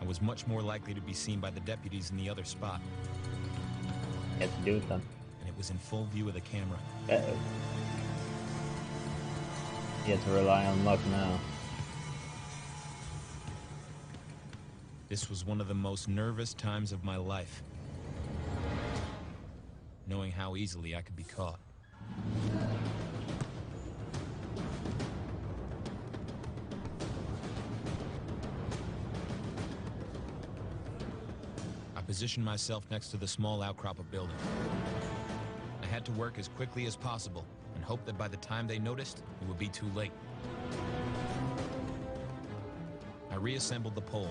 H: I was much more likely to be seen by the deputies in the other spot.
A: You have to do with them.
H: And it was in full view of the camera.
A: Uh-oh. You have to rely on luck now.
H: This was one of the most nervous times of my life. Knowing how easily I could be caught. I positioned myself next to the small outcrop of building. I had to work as quickly as possible and hope that by the time they noticed, it would be too late. I reassembled the pole.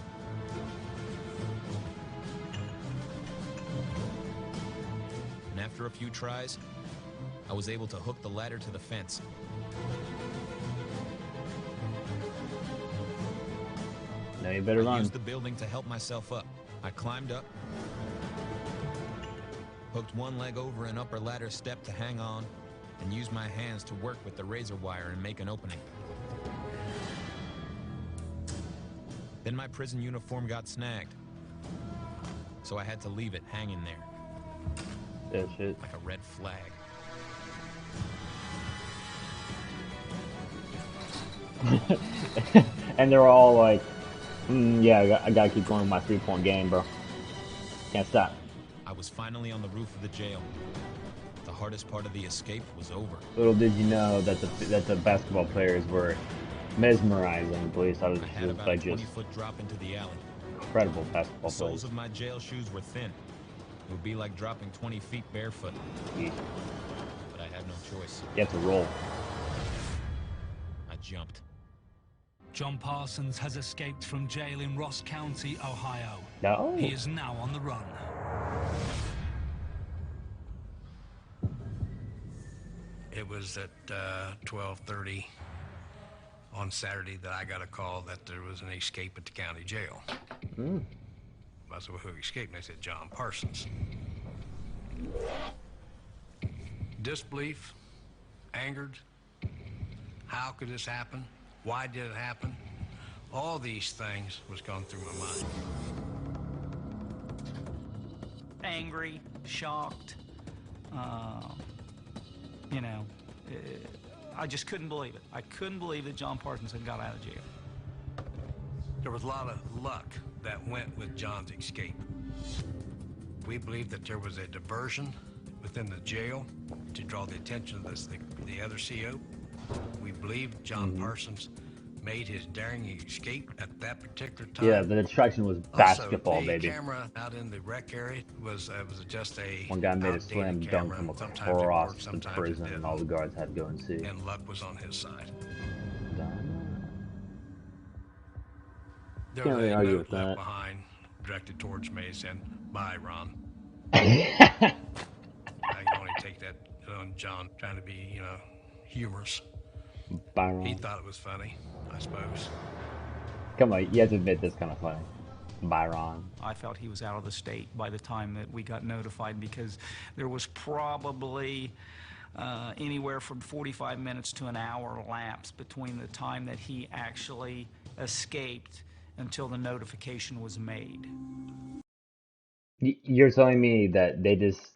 H: And after a few tries, I was able to hook the ladder to the fence.
A: Now you better run.
H: I used the building to help myself up. I climbed up, hooked one leg over an upper ladder step to hang on, and used my hands to work with the razor wire and make an opening. Then my prison uniform got snagged, so I had to leave it hanging there.
A: Yeah, shit.
H: Like a red flag.
A: And they're all like, yeah, I gotta keep going with my 3-point game, bro. Can't stop.
H: I was finally on the roof of the jail. The hardest part of the escape was over.
A: Little did you know that the basketball players were mesmerizing police officers
H: I had about
A: by
H: a
A: just
H: 20-foot drop into the alley.
A: incredible basketball
H: The soles
A: players.
H: of my jail shoes were thin. It would be like dropping 20 feet barefoot.
A: Jeez.
H: But I had no choice.
A: You have to roll.
H: I jumped.
L: John Parsons has escaped from jail in Ross County, Ohio.
A: No.
L: He is now on the run.
J: It was at 12:30 on Saturday that I got a call that there was an escape at the county jail. I said, well, who escaped? And they said, John Parsons. Disbelief, angered. How could this happen? Why did it happen? All these things was going through my mind.
L: Angry, shocked, you know, I just couldn't believe it. I couldn't believe that John Parsons had got out of jail.
J: There was a lot of luck that went with John's escape. We believe that there was a diversion within the jail to draw the attention of the other CO. We believe John Parsons made his daring escape at that particular time.
A: Yeah, the distraction was basketball,
J: also, the
A: baby.
J: camera out in the rec area was just a
A: One guy made a slam dunk from
J: Sometimes it
A: across
J: worked,
A: the
J: sometimes
A: prison,
J: it didn't.
A: and all the guards had to go and see.
J: And luck was on his side. There
A: Can't
J: was
A: really
J: a
A: argue
J: note
A: with
J: left
A: that.
J: behind, directed towards me, saying, "Bye, Ron." I can only take that on John trying to be, humorous.
A: Bye, Ron.
J: He thought it was funny, I suppose.
A: Come on, you have to admit this kind of funny. Bye, Ron.
L: I felt he was out of the state by the time that we got notified, because there was probably anywhere from 45 minutes to an hour lapse between the time that he actually escaped until the notification was made.
A: You're telling me that they just,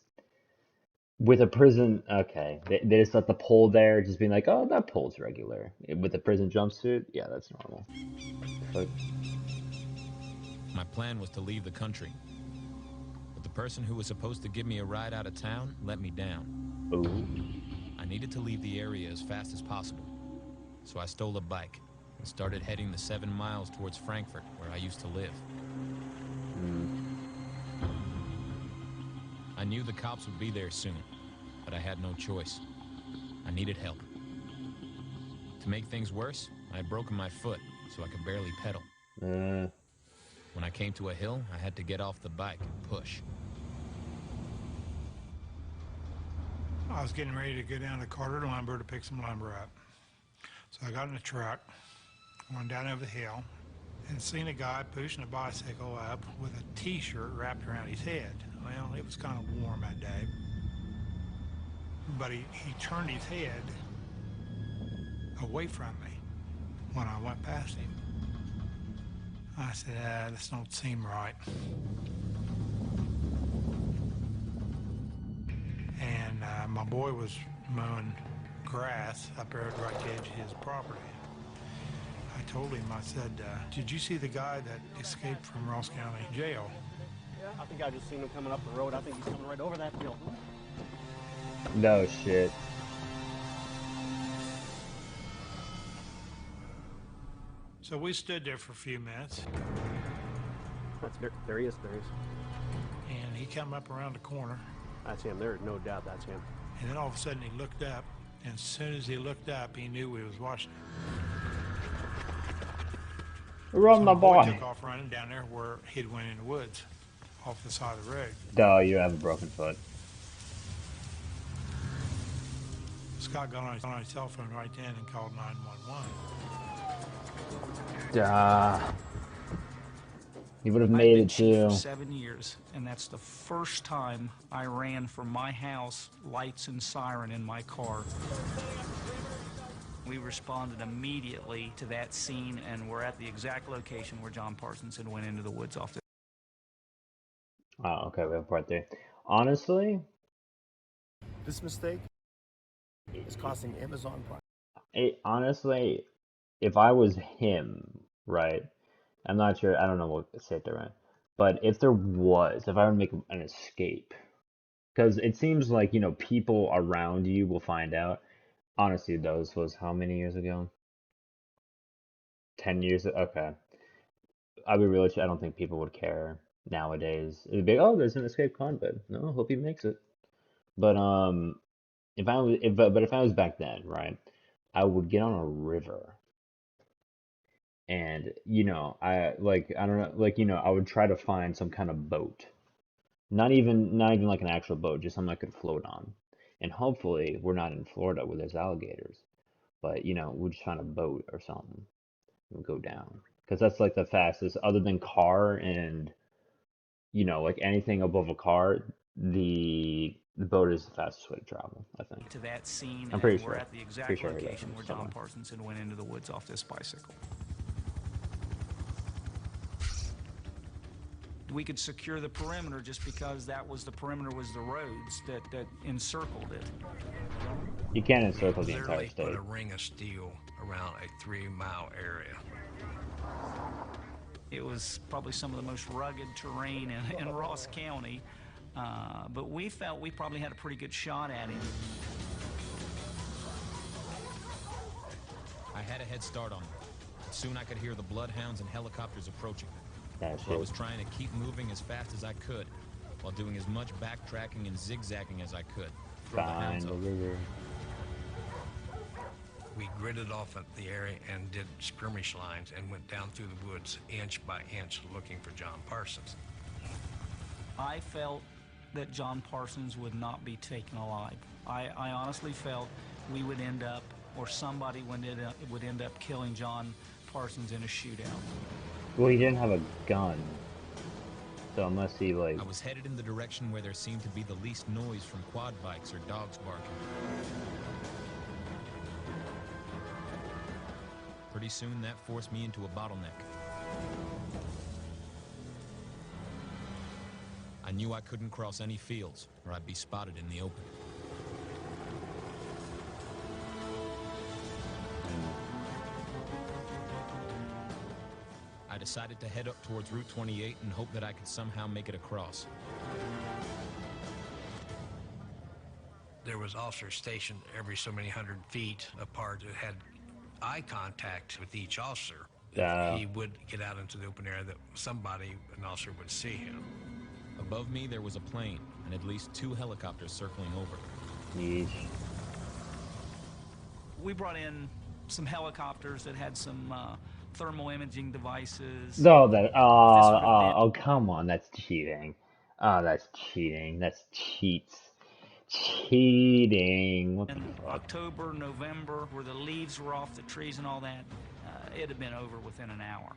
A: with a prison, okay, they just let the pole there, just being like, oh, that pole's regular. With the prison jumpsuit, yeah, that's normal. Fuck.
H: My plan was to leave the country. But the person who was supposed to give me a ride out of town let me down.
A: Ooh.
H: I needed to leave the area as fast as possible. So I stole a bike and started heading the 7 miles towards Frankfurt, where I used to live. I knew the cops would be there soon, but I had no choice. I needed help. To make things worse, I had broken my foot, so I could barely pedal. When I came to a hill, I had to get off the bike and push.
M: I was getting ready to go down to Carter Lumber to pick some lumber up. So I got in the truck, went down over the hill, and seen a guy pushing a bicycle up with a t-shirt wrapped around his head. Well, it was kind of warm that day. But he turned his head away from me when I went past him. I said, this don't seem right. And my boy was mowing grass up there at the right edge of his property. I told him, I said, did you see the guy that escaped from Ross County Jail?
N: Yeah, I think I just seen him coming up the road. I think he's coming right over that hill.
A: No shit.
M: So we stood there for a few minutes.
N: There he is, there he is.
M: And he come up around the corner.
N: That's him, there's no doubt that's him.
M: And then all of a sudden he looked up, and as soon as he looked up, he knew we was watching him.
A: Run, my boy.
M: Took off running down there where he'd went in the woods, off the side of the road.
A: No, you have a broken foot.
M: Scott got on his cell phone right then and called 911.
A: He would have made it too.
L: For 7 years, and that's the first time I ran from my house, lights and siren in my car. We responded immediately to that scene, and we're at the exact location where John Parsons had went into the woods off the...
A: Oh, okay, we have part 3. Honestly,
N: This mistake is costing Amazon Prime.
A: honestly, if I was him, right? I'm not sure. I don't know what state they're in, but if I were to make an escape, because it seems like people around you will find out. Honestly, those was how many years ago? 10 years. Okay, I'll be real with you. I don't think people would care nowadays. It'd be, oh, there's an escape convict. No, hope he makes it. But if I was back then, right, I would get on a river, and I don't know, I would try to find some kind of boat, not even like an actual boat, just something I could float on, and hopefully we're not in Florida where there's alligators, but we'll just find a boat or something and go down, because that's like the fastest, other than car and like anything above a car, the boat is the fastest way to travel, I think.
L: To that scene,
A: I'm
L: as
A: pretty
L: we're
A: sure.
L: at the exact
A: Pretty sure I heard that
L: location
A: from
L: where John
A: someone.
L: Parsons had went into the woods off this bicycle. We could secure the perimeter just because the perimeter was the roads that encircled it.
A: You can't encircle
J: We
A: the entire
J: literally put
A: state.
J: a ring of steel around a 3-mile area.
L: It was probably some of the most rugged terrain in Ross County, but we felt we probably had a pretty good shot at him.
H: I had a head start on him. Soon I could hear the bloodhounds and helicopters approaching.
A: That's
H: So I was trying to keep moving as fast as I could, while doing as much backtracking and zigzagging as I could. Throw the hounds off.
J: We gridded off at the area and did skirmish lines and went down through the woods inch by inch looking for John Parsons.
L: I felt that John Parsons would not be taken alive. I honestly felt we would end up, or somebody would end up killing John Parsons in a shootout.
A: Well, he didn't have a gun, so unless he
H: I was headed in the direction where there seemed to be the least noise from quad bikes or dogs barking. Pretty soon that forced me into a bottleneck. I knew I couldn't cross any fields, or I'd be spotted in the open. I decided to head up towards Route 28 and hope that I could somehow make it across.
J: There was officers stationed every so many 100 feet apart that had eye contact with each officer. If he would get out into the open area, that an officer would see him.
H: Above me there was a plane and at least 2 helicopters circling over.
A: Yeesh.
L: We brought in some helicopters that had some thermal imaging devices.
A: Oh, come on, that's cheating. Oh, that's cheating. That's cheats. Cheating. What the fuck?
L: October, November, where the leaves were off the trees and all that, it had been over within an hour.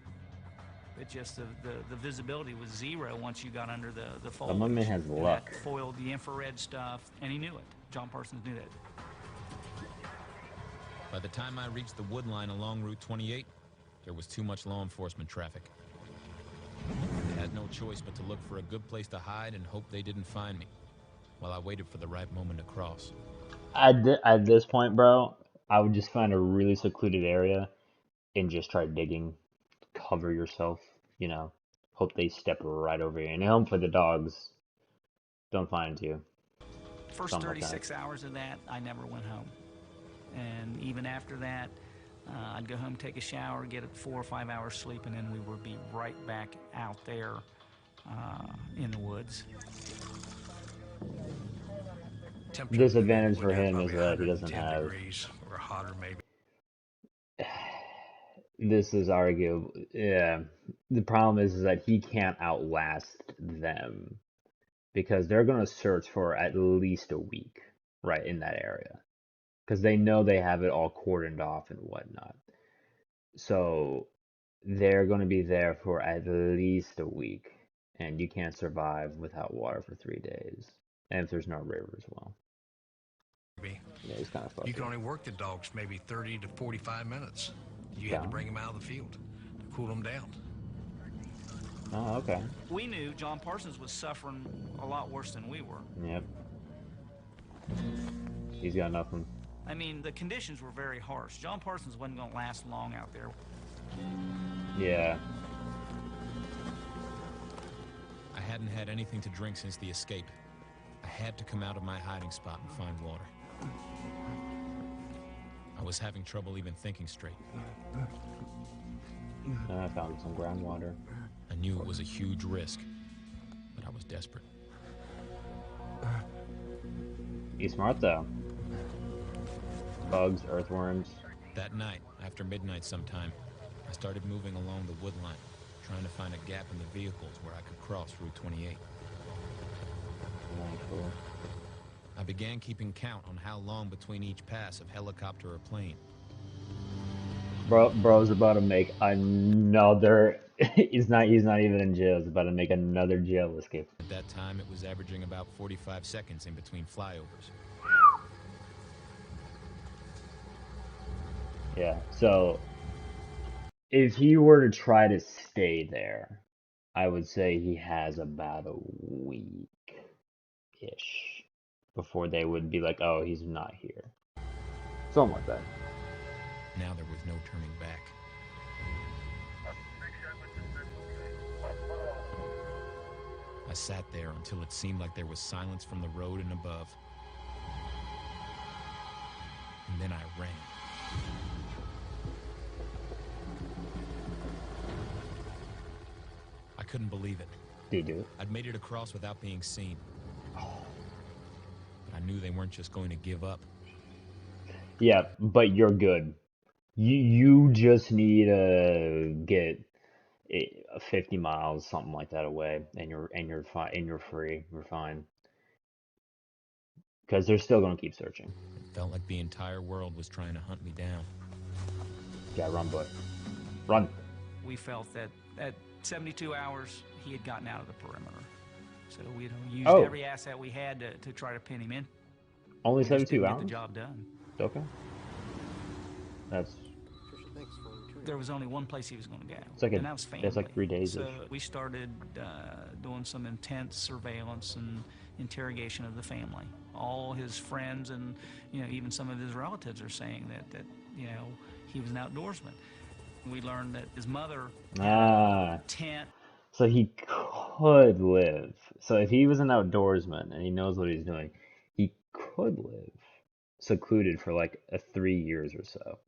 L: It just, the visibility was zero once you got under the foliage.
A: My man has luck.
L: That foiled the infrared stuff, and he knew it. John Parsons knew that.
H: By the time I reached the wood line along Route 28, there was too much law enforcement traffic. I had no choice but to look for a good place to hide and hope they didn't find me, while I waited for the right moment to cross.
A: At this point, bro, I would just find a really secluded area and just try digging. Cover yourself, hope they step right over you, and hopefully the dogs don't find you.
L: First
A: Something
L: 36 hours of that, I never went home. And even after that, I'd go home, take a shower, get 4 or 5 hours sleep, and then we would be right back out there in the woods.
A: Disadvantage for him is that he doesn't have.
J: Degrees or hotter, maybe.
A: This is arguable. Yeah. The problem is that he can't outlast them because they're going to search for at least a week, right, in that area. Because they know they have it all cordoned off and whatnot. So they're going to be there for at least a week. And you can't survive without water for 3 days. And if there's no river as well. Yeah, he's kind of fucked.
J: You can only work the dogs maybe 30 to 45 minutes. You had to bring them out of the field to cool them down.
A: Oh, okay.
L: We knew John Parsons was suffering a lot worse than we were.
A: Yep. He's got nothing.
L: I mean, the conditions were very harsh. John Parsons wasn't going to last long out there.
A: Yeah.
H: I hadn't had anything to drink since the escape. I had to come out of my hiding spot and find water. I was having trouble even thinking straight.
A: I found some groundwater.
H: I knew it was a huge risk, but I was desperate.
A: He's smart though. Bugs, earthworms.
H: That night, after midnight sometime, I started moving along the wood line, trying to find a gap in the vehicles where I could cross Route 28.
A: Cool.
H: I began keeping count on how long between each pass of helicopter or plane.
A: Bro's about to make another. he's not even in jail. He's about to make another jail escape.
H: At that time, it was averaging about 45 seconds in between flyovers.
A: Yeah. So, if he were to try to stay there, I would say he has about a week-ish before they would be like, oh, he's not here. Something like that.
H: Now there was no turning back. I sat there until it seemed like there was silence from the road and above. And then I ran. I couldn't believe it.
A: Did you do it?
H: I'd made it across without being seen. But I knew they weren't just going to give up.
A: Yeah, but you're good. You just need to get 50 miles, something like that, away, and you're fine, and you're free. You're fine. Because they're still gonna keep searching.
H: It felt like the entire world was trying to hunt me down.
A: Yeah, run, boy. Run.
L: We felt that at 72 hours, he had gotten out of the perimeter. So we used every asset we had to try to pin him in.
A: Only 72
L: hours?
A: hours?
L: Get the job done.
A: Okay. That's...
L: There was only one place he was going to go,
A: like
L: and that was family.
A: That's like 3 days.
L: So we started doing some intense surveillance and interrogation of the family. All his friends and even some of his relatives are saying that he was an outdoorsman. We learned that his mother had a tent.
A: So he could live. So if he was an outdoorsman and he knows what he's doing, he could live secluded for like 3 years or so,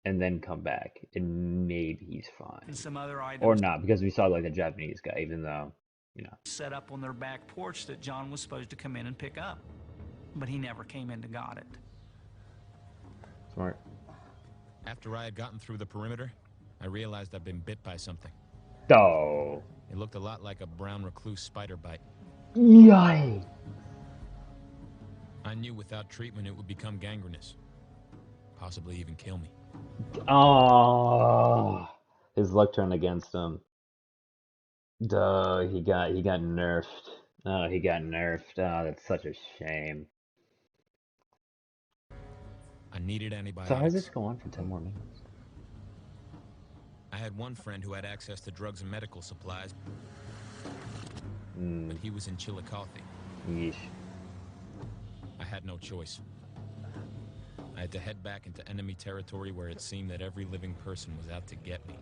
A: and then come back, and maybe he's fine.
L: And some other items.
A: Or not, because we saw like the Japanese guy, even though,
L: set up on their back porch that John was supposed to come in and pick up, but he never came in and got it.
A: Smart.
H: After I had gotten through the perimeter, I realized I'd been bit by something.
A: Oh.
H: It looked a lot like a brown recluse spider bite.
A: Yikes.
H: I knew without treatment it would become gangrenous, possibly even kill me.
A: Oh, his luck turned against him. Duh, he got nerfed. Oh, he got nerfed. Oh, that's such a shame.
H: I needed antibiotics.
A: So how does this go on for 10 more minutes?
H: I had one friend who had access to drugs and medical supplies, but he was in Chillicothe.
A: Yeesh.
H: I had no choice. I had to head back into enemy territory where it seemed that every living person was out to get me.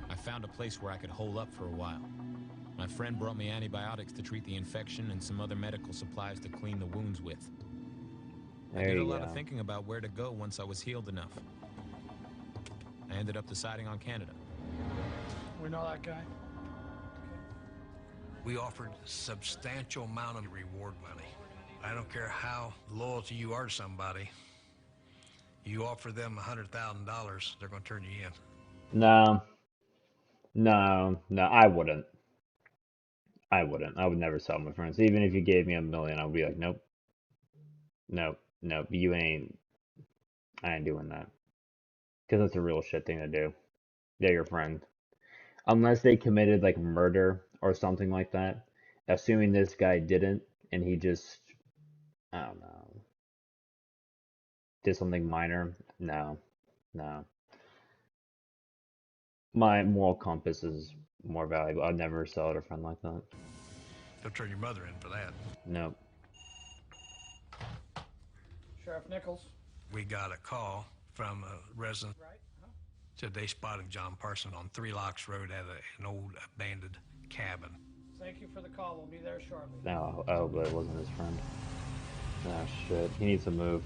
H: I found a place where I could hole up for a while. My friend brought me antibiotics to treat the infection and some other medical supplies to clean the wounds with. I did a lot of thinking about where to go once I was healed enough. I ended up deciding on Canada.
F: We know that guy.
J: We offered a substantial amount of reward money. I don't care how loyal to you are to somebody. You offer them $100,000, they're going to turn you in.
A: No, I wouldn't. I would never sell my friends. Even if you gave me $1 million, I would be like, nope. Nope, I ain't doing that. Because that's a real shit thing to do. They're your friend. Unless they committed like murder or something like that. Assuming this guy didn't, and he just, I don't know, did something minor. No. My moral compass is more valuable. I'd never sell to a friend like that.
J: They'll turn your mother in for that.
A: Nope.
F: Sheriff Nichols.
J: We got a call from a resident. Said they spotted John Parson on 3 Locks Road at an old abandoned cabin.
F: Thank you for the call. We'll be there shortly.
A: No, oh, but it wasn't his friend. Ah, shit. He needs to move.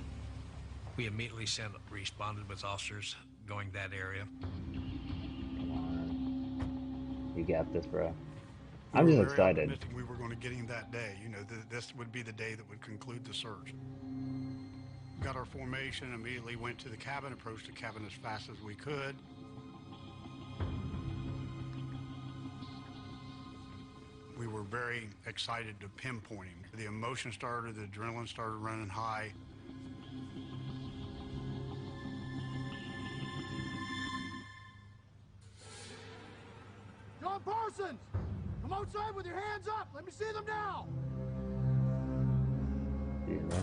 J: We immediately responded with officers going that area.
A: Come on. You got this, bro.
O: We
A: I'm
O: were
A: just
O: very
A: excited.
O: optimistic we were going to get him that day. You know, this would be the day that would conclude the search. Got our formation, immediately went to the cabin, approached the cabin as fast as we could. We were very excited to pinpoint him. The emotion started, the adrenaline started running high.
P: John Parsons! Come outside with your hands up! Let me see them now!
A: Yeah.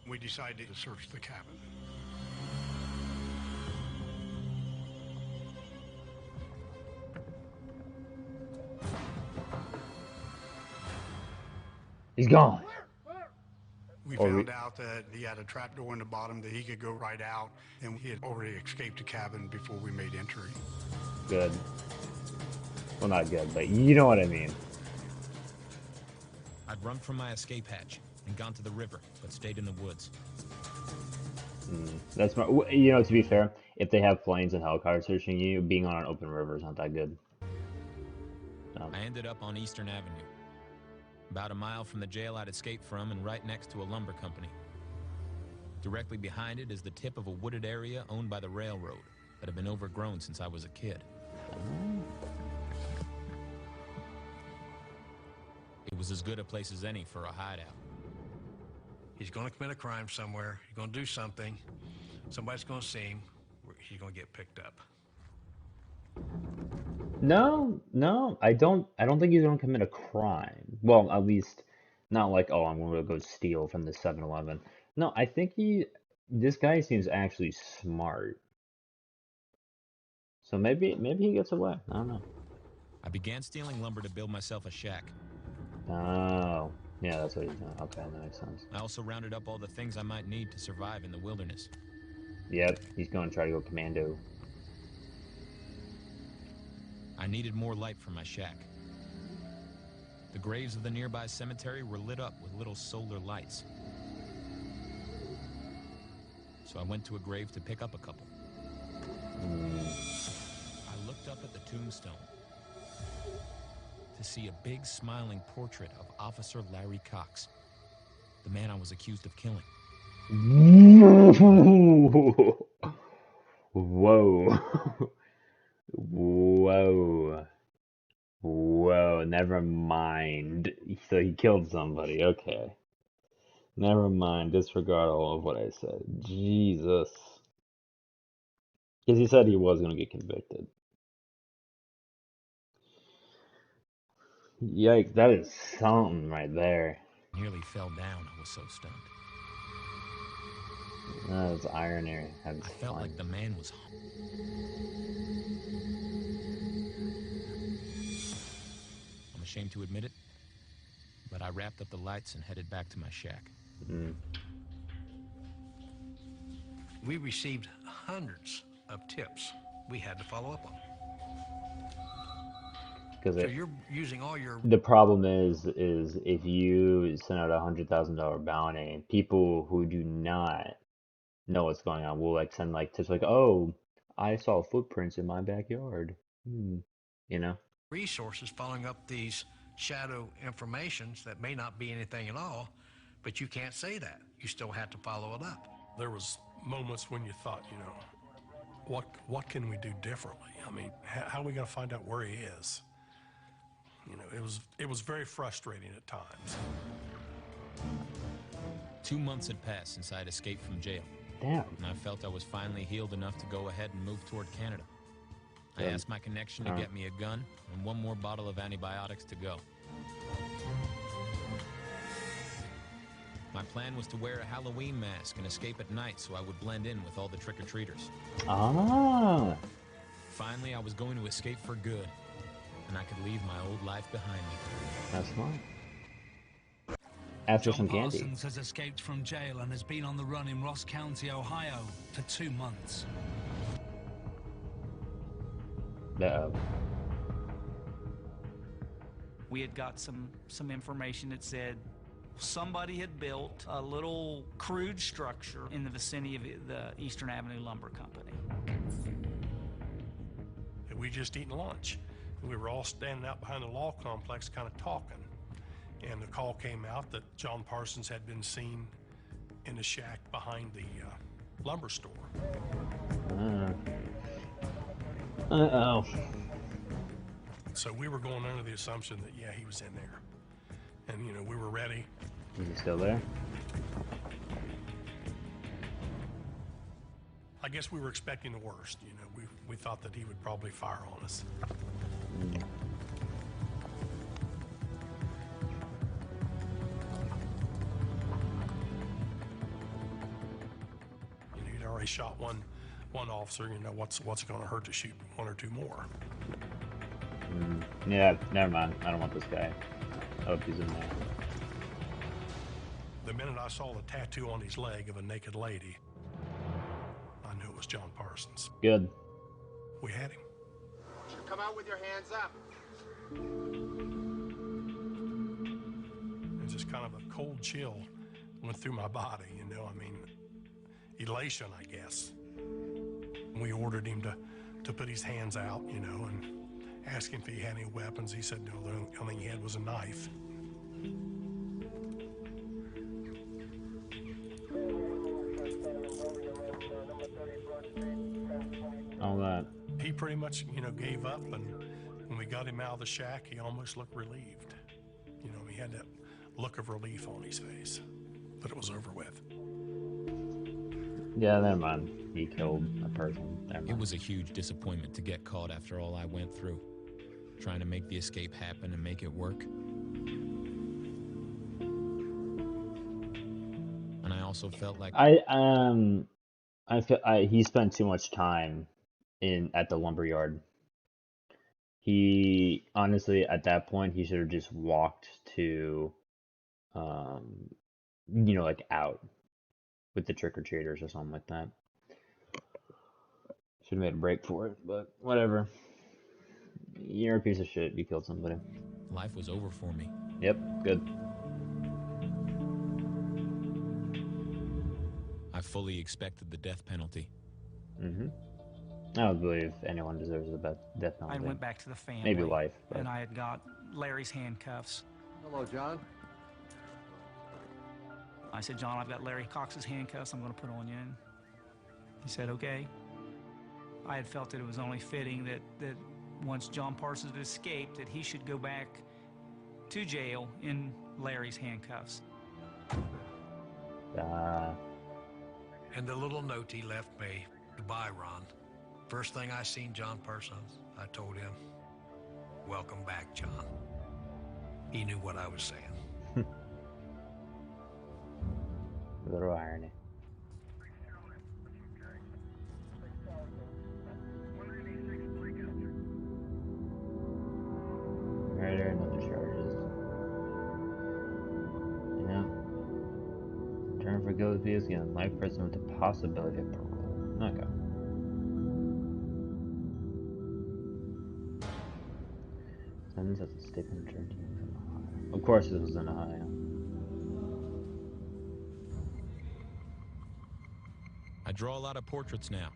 O: We decided to search the cabin.
A: He's gone.
O: We found out that he had a trap door in the bottom that he could go right out, and he had already escaped the cabin before we made entry.
A: Good. Well, not good, but you know what I mean.
H: I'd run from my escape hatch and gone to the river, but stayed in the woods.
A: That's my, you know, to be fair, if they have planes and helicopters searching you, being on an open river is not that good.
H: I ended up on Eastern Avenue, about a mile from the jail I'd escaped from and right next to a lumber company. Directly behind it is the tip of a wooded area owned by the railroad that had been overgrown since I was a kid. It was as good a place as any for a hideout.
J: He's going to commit a crime somewhere. He's going to do something. Somebody's going to see him. He's going to get picked up.
A: No, I don't think he's gonna commit a crime. Well, at least not like, oh, I'm gonna go steal from the 7-Eleven. No, I think this guy seems actually smart. So maybe he gets away. I don't know.
H: I began stealing lumber to build myself a shack.
A: Oh, yeah, that's what he's doing. Okay, that makes sense.
H: I also rounded up all the things I might need to survive in the wilderness.
A: Yep, he's gonna try to go commando.
H: I needed more light for my shack. The graves of the nearby cemetery were lit up with little solar lights. So I went to a grave to pick up a couple. I looked up at the tombstone to see a big smiling portrait of Officer Larry Cox, the man I was accused of killing.
A: Whoa. Whoa, never mind. So he killed somebody, okay. Never mind, disregard all of what I said. Jesus. Because he said he was going to get convicted. Yikes, that is something right there.
H: Nearly fell down, I was so stunned.
A: That's irony.
H: I felt like the man was... I'm ashamed to admit it, but I wrapped up the lights and headed back to my shack.
J: We received hundreds of tips we had to follow up on. So you're using all your...
A: The problem is if you send out $100,000 bounty, people who do not know what's going on will like send like tips like, oh, I saw footprints in my backyard. You know?
J: Resources following up these shadow informations that may not be anything at all, but you can't say that. You still have to follow it up.
Q: There was moments when you thought, you know, what can we do differently? I mean, how are we going to find out where he is? You know, it was very frustrating at times.
H: 2 months had passed since I had escaped from jail.
A: Damn.
H: And I felt I was finally healed enough to go ahead and move toward Canada. I asked my connection to get me a gun and one more bottle of antibiotics to go. My plan was to wear a Halloween mask and escape at night so I would blend in with all the trick-or-treaters.
A: Ah.
H: Finally, I was going to escape for good. and I could leave my old life behind me.
A: That's smart. After some
R: John
A: candy.
R: Parsons has escaped from jail and has been on the run in Ross County, Ohio for 2 months.
A: Uh-oh.
L: We had got some information that said somebody had built a little crude structure in the vicinity of the Eastern Avenue Lumber Company.
Q: We just eaten lunch. We were all standing out behind the law complex kind of talking. And the call came out that John Parsons had been seen in the shack behind the lumber store.
A: Uh-oh.
Q: So we were going under the assumption that, yeah, he was in there. And, you know, we were ready.
A: Is he still there?
Q: I guess we were expecting the worst, you know. We thought that he would probably fire on us. You know, he'd already shot one officer, you know, what's it going to hurt to shoot one or two more?
A: Yeah, never mind. I don't want this guy. I hope he's in there.
Q: The minute I saw the tattoo on his leg of a naked lady, I knew it was John Parsons.
A: Good.
Q: We had him.
P: Come out with your hands up.
Q: And just kind of a cold chill went through my body, you know, I mean, elation, I guess. We ordered him to put his hands out, you know, and asked him if he had any weapons. He said no, the only thing he had was a knife.
A: All that.
Q: He pretty much, you know, gave up, and when we got him out of the shack, he almost looked relieved. You know, he had that look of relief on his face, but it was over with.
A: Yeah, never mind. He killed a person.
H: It was a huge disappointment to get caught after all I went through, trying to make the escape happen and make it work. And I also felt like
A: he spent too much time at the lumberyard. He honestly, at that point, he should have just walked to, you know, like out with the trick-or-treaters or something like that. Should have made a break for it, but whatever. You're a piece of shit. You killed somebody.
H: life was over for me.
A: Yep, good.
H: I fully expected the death penalty.
A: I don't believe anyone deserves the death penalty.
L: I went back to the family.
A: Maybe life. But...
L: And I had got Larry's handcuffs.
P: Hello, John.
L: I said, John, I've got Larry Cox's handcuffs I'm going to put on you. And he said, okay. I had felt that it was only fitting that once John Parsons had escaped, that he should go back to jail in Larry's handcuffs.
J: And the little note he left me, goodbye, Ron. First thing I seen John Parsons, I told him, welcome back, John. He knew what I was saying.
A: A little irony. Murder and other charges. Yeah. Term for guilty is given life prison with the possibility of parole. Okay. Sentence as a state attorney from Ohio. Of course, it was in Ohio.
H: I draw a lot of portraits now,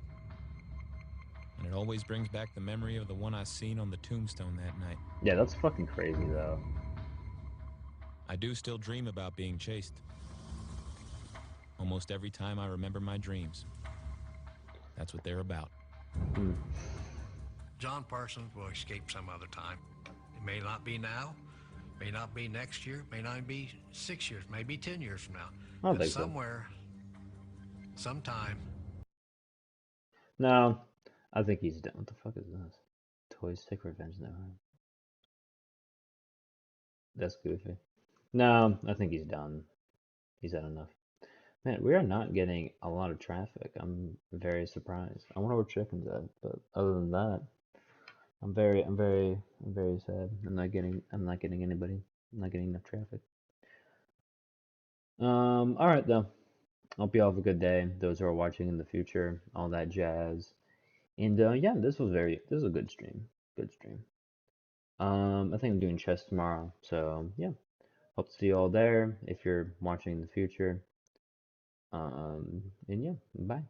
H: and it always brings back the memory of the one I seen on the tombstone that night.
A: Yeah, that's fucking crazy, though.
H: I do still dream about being chased. Almost every time I remember my dreams. That's what they're about.
J: John Parsons will escape some other time. It may not be now, may not be next year, may not be 6 years, maybe 10 years from now.
A: I don't
J: But
A: think so.
J: somewhere, sometime.
A: No, I think he's done. What the fuck is this? Toys take revenge now. That's goofy. No, I think he's done. He's had enough. Man, we are not getting a lot of traffic. I'm very surprised. I wonder where chicken's at, but other than that, I'm very sad. I'm not getting anybody. I'm not getting enough traffic. All right though. Hope you all have a good day. Those who are watching in the future, all that jazz. And yeah, this was a good stream. Good stream. I think I'm doing chess tomorrow. So yeah, hope to see you all there if you're watching in the future. And yeah, bye.